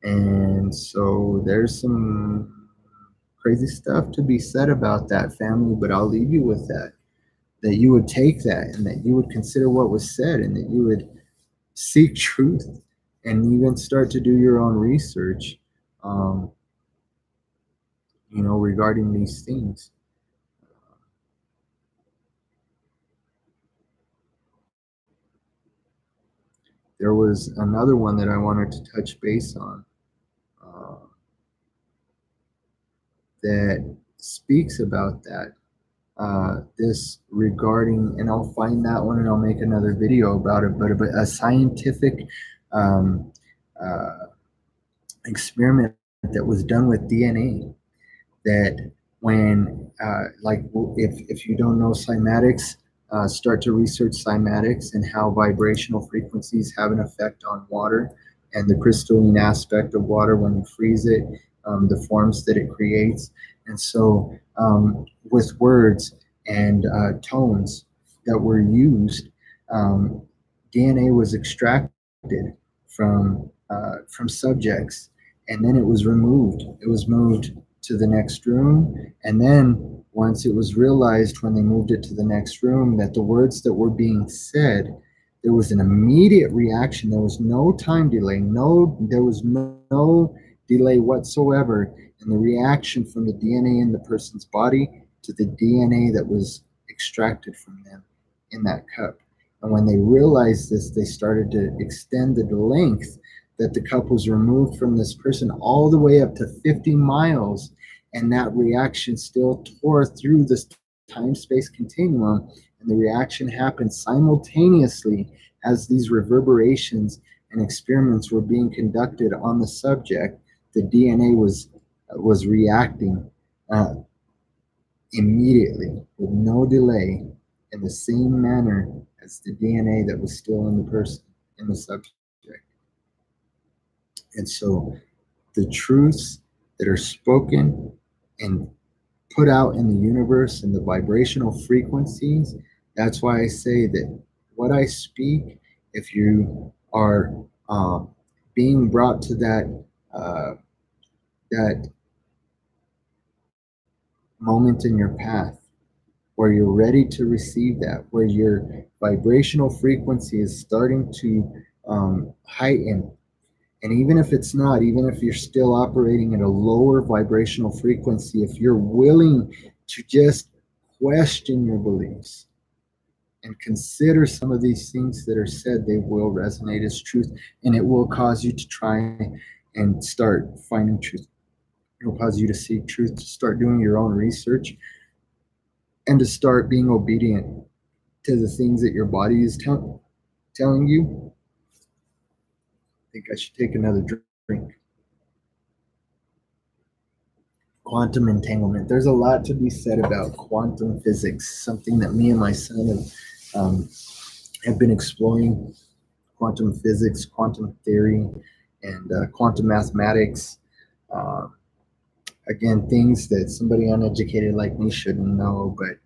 Speaker 1: And so there's some crazy stuff to be said about that, family, but I'll leave you with that you would take that and that you would consider what was said, and that you would seek truth and even start to do your own research, regarding these things. There was another one that I wanted to touch base on that speaks about that. This regarding, and I'll find that one and I'll make another video about it, but a scientific experiment that was done with DNA, that when, if you don't know cymatics, start to research cymatics and how vibrational frequencies have an effect on water and the crystalline aspect of water when you freeze it, the forms that it creates. And so with words and tones that were used, DNA was extracted from subjects, and then it was removed. It was moved to the next room, and then once it was realized when they moved it to the next room that the words that were being said, there was an immediate reaction. There was no time delay. There was no delay whatsoever in the reaction from the DNA in the person's body to the DNA that was extracted from them in that cup. And when they realized this, they started to extend the length that the cup was removed from this person all the way up to 50 miles. And that reaction still tore through this time-space continuum. And the reaction happened simultaneously as these reverberations and experiments were being conducted on the subject. The DNA was reacting immediately with no delay in the same manner as the DNA that was still in the person, in the subject. And so the truths that are spoken and put out in the universe and the vibrational frequencies, that's why I say that what I speak, if you are being brought to that moment in your path where you're ready to receive that, where your vibrational frequency is starting to heighten. And even if it's not, even if you're still operating at a lower vibrational frequency, if you're willing to just question your beliefs and consider some of these things that are said, they will resonate as truth, and it will cause you to try and start finding truth. It will cause you to seek truth, to start doing your own research, and to start being obedient to the things that your body is telling you. I think I should take another drink. Quantum entanglement. There's a lot to be said about quantum physics, something that me and my son have been exploring. Quantum physics, quantum theory, and quantum mathematics. Uh, Again, things that somebody uneducated like me shouldn't know, but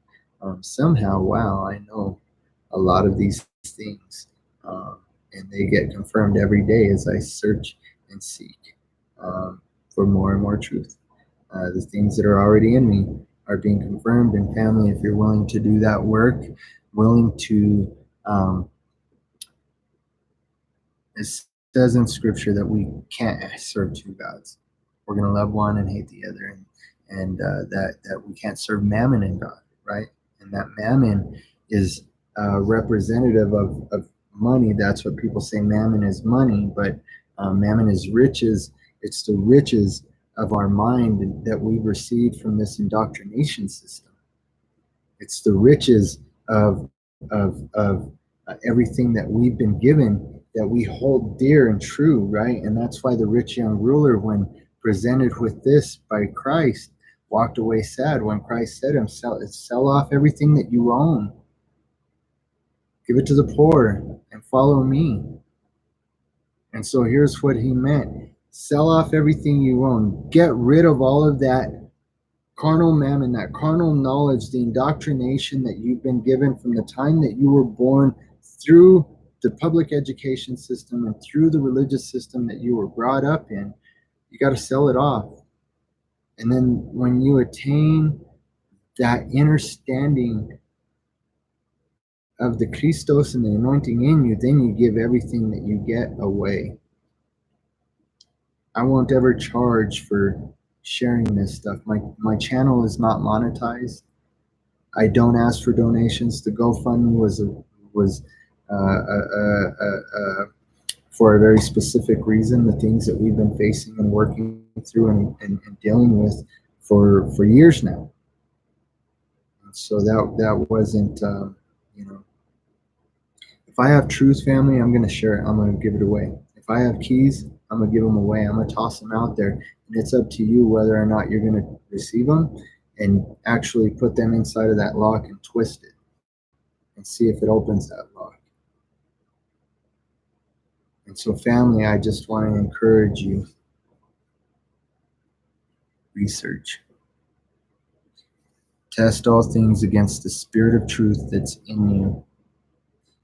Speaker 1: somehow, wow, I know a lot of these things, and they get confirmed every day as I search and seek for more and more truth. The things that are already in me are being confirmed. And family, if you're willing to do that work, willing to, it says in scripture that we can't serve two gods. We're going to love one and hate the other, and that we can't serve mammon and God, right? And that mammon is representative of money. That's what people say. Mammon is money, but mammon is riches. It's the riches of our mind that we've received from this indoctrination system. It's the riches of everything that we've been given that we hold dear and true, right? And that's why the rich young ruler, when presented with this by Christ, walked away sad when Christ said to him, sell off everything that you own, give it to the poor, and follow me. And so here's what he meant. Sell off everything you own. Get rid of all of that carnal mammon, that carnal knowledge, the indoctrination that you've been given from the time that you were born through the public education system and through the religious system that you were brought up in. You got to sell it off. And then when you attain that understanding of the Christos and the anointing in you, then you give everything that you get away. I won't ever charge for sharing this stuff. My channel is not monetized. I don't ask for donations. The GoFundMe was for a very specific reason. The things that we've been facing and working through and dealing with for years now. And so that wasn't If I have truth, family, I'm going to share it. I'm going to give it away. If I have keys, I'm going to give them away. I'm going to toss them out there. And it's up to you whether or not you're going to receive them and actually put them inside of that lock and twist it and see if it opens that lock. And so, family, I just want to encourage you. Research. Test all things against the spirit of truth that's in you.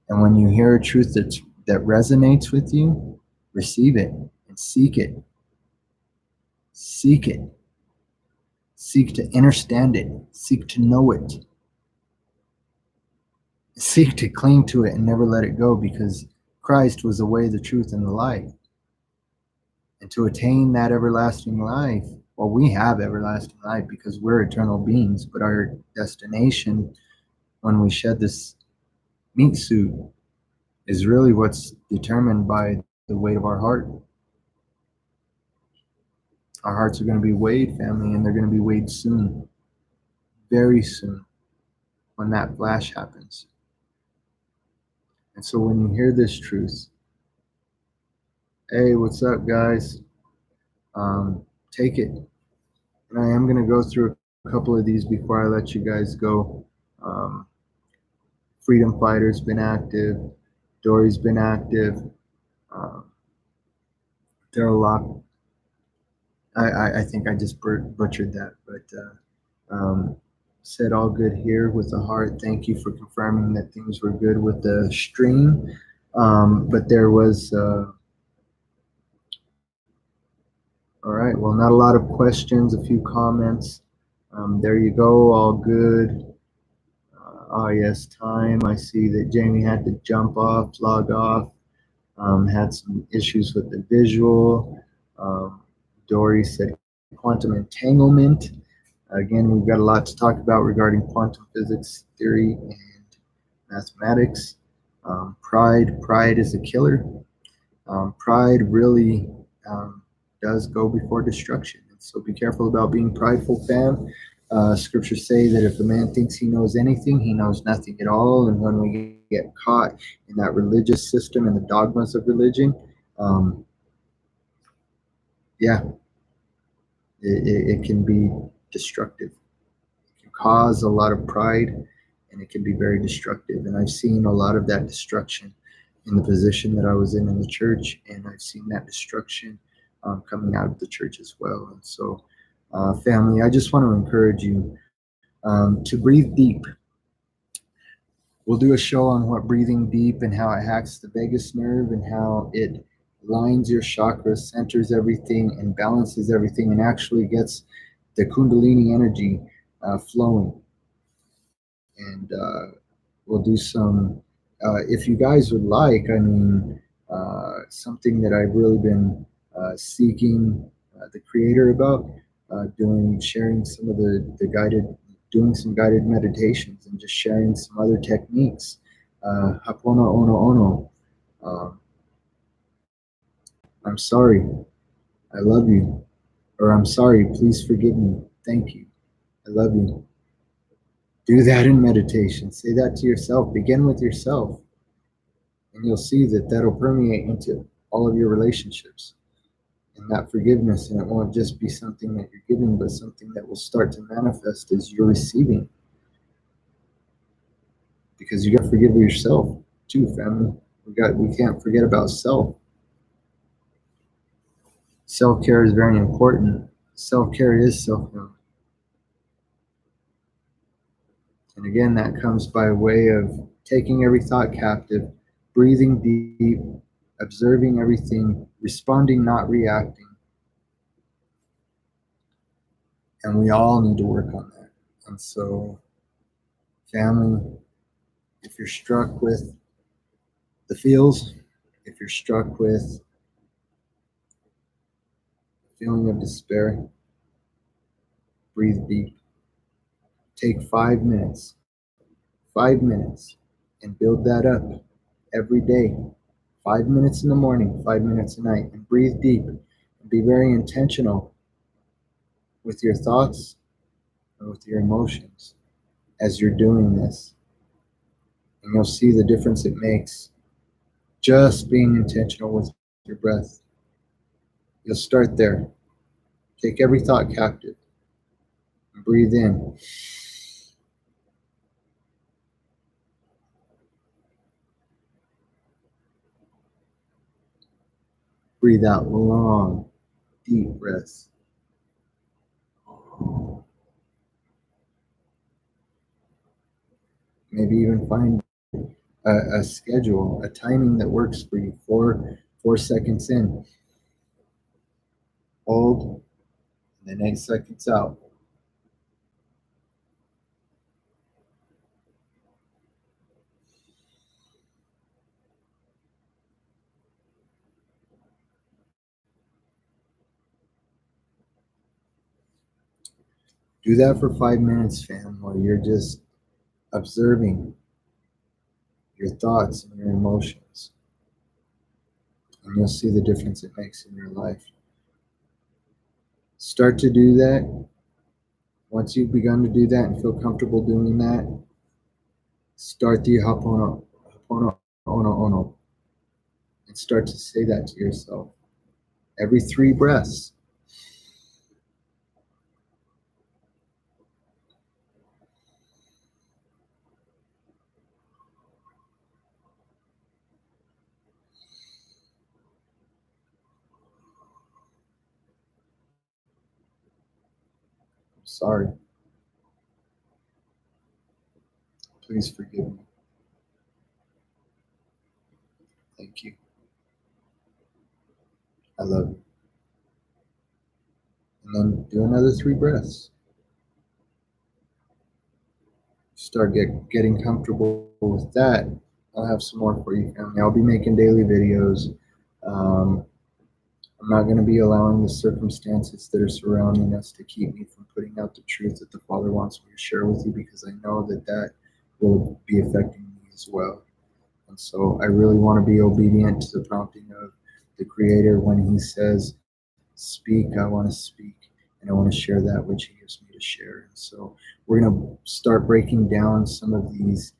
Speaker 1: And when you hear a truth that resonates with you, receive it and seek it. Seek it. Seek to understand it. Seek to know it. Seek to cling to it and never let it go, because Christ was the way, the truth, and the life. And to attain that everlasting life, well, we have everlasting life because we're eternal beings, but our destination when we shed this meat suit is really what's determined by the weight of our heart. Our hearts are going to be weighed, family, and they're going to be weighed soon, very soon, when that flash happens. And so when you hear this truth, hey, what's up, guys? Take it. And I am going to go through a couple of these before I let you guys go. Freedom Fighter's been active. Dory's been active. There are a lot. I think I just butchered that, but said all good here with the heart. Thank you for confirming that things were good with the stream. But there was, all right, well, not a lot of questions, a few comments. There you go, all good. Oh, yes, time. I see that Jamie had to jump off, log off, had some issues with the visual. Dory said quantum entanglement. Again, we've got a lot to talk about regarding quantum physics, theory, and mathematics. Pride is a killer. Pride really does go before destruction. So be careful about being prideful, fam. Scriptures say that if a man thinks he knows anything, he knows nothing at all. And when we get caught in that religious system and the dogmas of religion, yeah, it can be destructive. It can cause a lot of pride, and it can be very destructive. And I've seen a lot of that destruction in the position that I was in the church, and I've seen that destruction coming out of the church as well. And so, family, I just want to encourage you to breathe deep. We'll do a show on what breathing deep and how it hacks the vagus nerve and how it lines your chakras, centers everything, and balances everything, and actually gets the Kundalini energy flowing. And we'll do some, if you guys would like, I mean, something that I've really been seeking the creator about, sharing some of doing some guided meditations and just sharing some other techniques. Hapona ono ono. I'm sorry. I love you. Or I'm sorry. Please forgive me. Thank you. I love you. Do that in meditation. Say that to yourself. Begin with yourself. And you'll see that that'll permeate into all of your relationships. And that forgiveness, and it won't just be something that you're giving, but something that will start to manifest as you're receiving. Because you got to forgive yourself too, family. We can't forget about self. Self-care is very important. Self-care is self-care. And again, that comes by way of taking every thought captive, breathing deep, observing everything, responding, not reacting. And we all need to work on that. And so, family, if you're struck with the feels, if you're struck with feeling of despair, breathe deep. Take 5 minutes, and build that up every day. 5 minutes in the morning, 5 minutes at night, and breathe deep. And be very intentional with your thoughts and with your emotions as you're doing this. And you'll see the difference it makes just being intentional with your breath. You'll start there. Take every thought captive and breathe in. Breathe out long, deep breaths. Maybe even find a schedule, a timing that works for you. 4 seconds in. Hold, and then 8 seconds out. Do that for 5 minutes, fam, while you're just observing your thoughts and your emotions. And you'll see the difference it makes in your life. Start to do that. Once you've begun to do that and feel comfortable doing that, start the Ho'oponopono ono and start to say that to yourself. Every 3 breaths. Sorry. Please forgive me. Thank you. I love you. And then do another 3 breaths. Start getting comfortable with that. I'll have some more for you, family. I'll be making daily videos. I'm not going to be allowing the circumstances that are surrounding us to keep me from putting out the truth that the Father wants me to share with you, because I know that that will be affecting me as well. And so I really want to be obedient to the prompting of the Creator when He says, speak, I want to speak, and I want to share that which He gives me to share. And so we're going to start breaking down some of these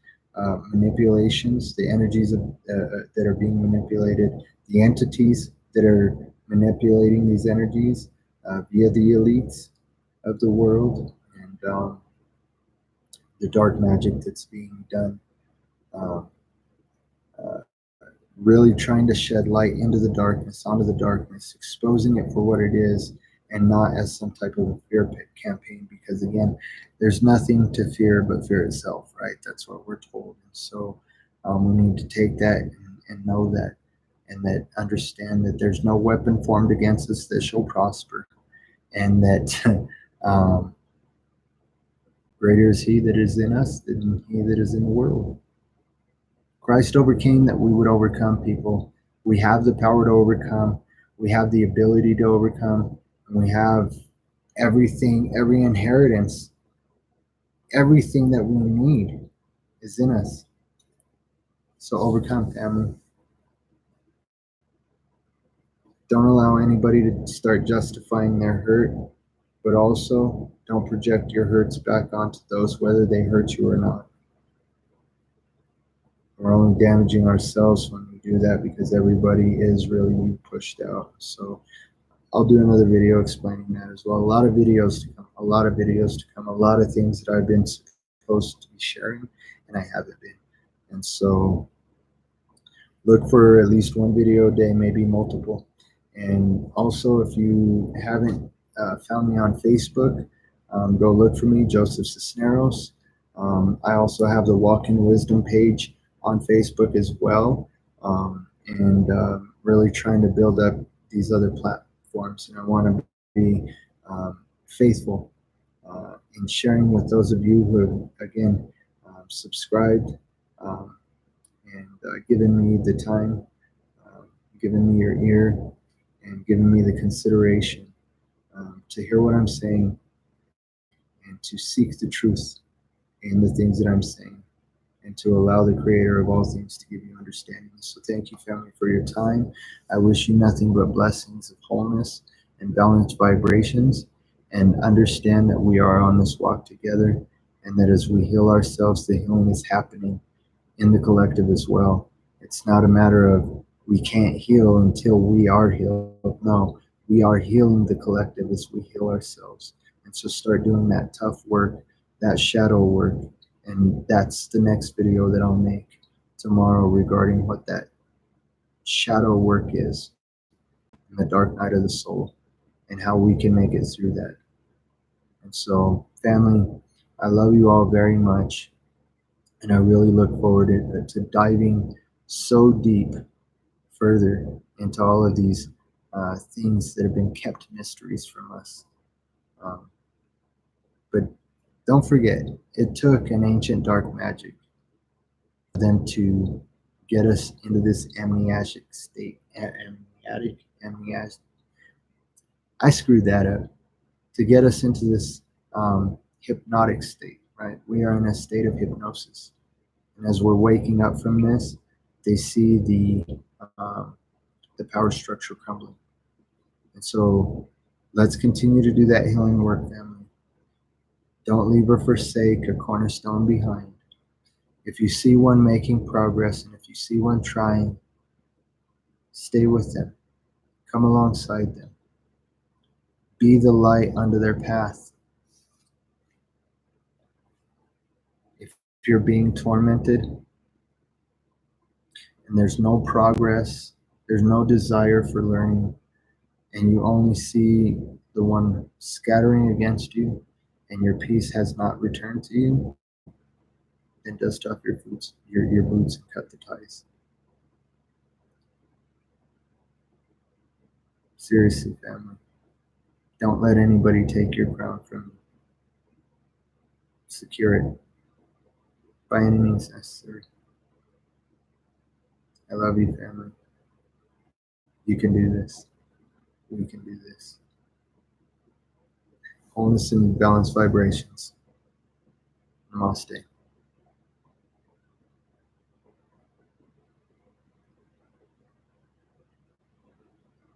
Speaker 1: manipulations, the energies that are being manipulated, the entities that are manipulating these energies via the elites of the world, and the dark magic that's being done. Um, uh, really trying to shed light into the darkness, onto the darkness, exposing it for what it is, and not as some type of a fear campaign, because again, there's nothing to fear but fear itself, right? That's what we're told. And so we need to take that and know that, and that understand that there's no weapon formed against us that shall prosper, and that greater is He that is in us than he that is in the world. Christ overcame that we would overcome, people. We have the power to overcome. We have the ability to overcome. And we have everything, every inheritance, everything that we need is in us. So overcome, family. Don't allow anybody to start justifying their hurt, but also don't project your hurts back onto those, whether they hurt you or not. We're only damaging ourselves when we do that, because everybody is really being pushed out. So I'll do another video explaining that as well. A lot of videos to come, a lot of videos to come, a lot of things that I've been supposed to be sharing and I haven't been. And so look for at least 1 video a day, maybe multiple. And also, if you haven't found me on Facebook, go look for me, Joseph Cisneros. I also have the Walk in Wisdom page on Facebook as well, and really trying to build up these other platforms. And I want to be faithful in sharing with those of you who have, again, subscribed and given me the time, given me your ear, and given me the consideration to hear what I'm saying and to seek the truth in the things that I'm saying, and to allow the Creator of all things to give you understanding. So thank you, family, for your time. I wish you nothing but blessings of wholeness and balanced vibrations, and understand that we are on this walk together, and that as we heal ourselves, the healing is happening in the collective as well. It's not a matter of we can't heal until we are healed. No, we are healing the collective as we heal ourselves. And so start doing that tough work, that shadow work. And that's the next video that I'll make tomorrow regarding what that shadow work is in the dark night of the soul, and how we can make it through that. And so, family, I love you all very much. And I really look forward to diving so deep further into all of these things that have been kept mysteries from us. But don't forget, it took an ancient dark magic for them to get us into this amnesiac state. Amnesiac. I screwed that up. To get us into this hypnotic state, right? We are in a state of hypnosis. And as we're waking up from this, they see the power structure crumbling. And so let's continue to do that healing work, family. Don't leave or forsake a cornerstone behind. If you see one making progress, and if you see one trying, stay with them. Come alongside them. Be the light under their path. If you're being tormented and there's no progress, there's no desire for learning, and you only see the one scattering against you, and your peace has not returned to you, then dust off your boots and cut the ties. Seriously, family. Don't let anybody take your crown from you. Secure it by any means necessary. I love you, family. You can do this. We can do this. Wholeness and balanced vibrations. Namaste.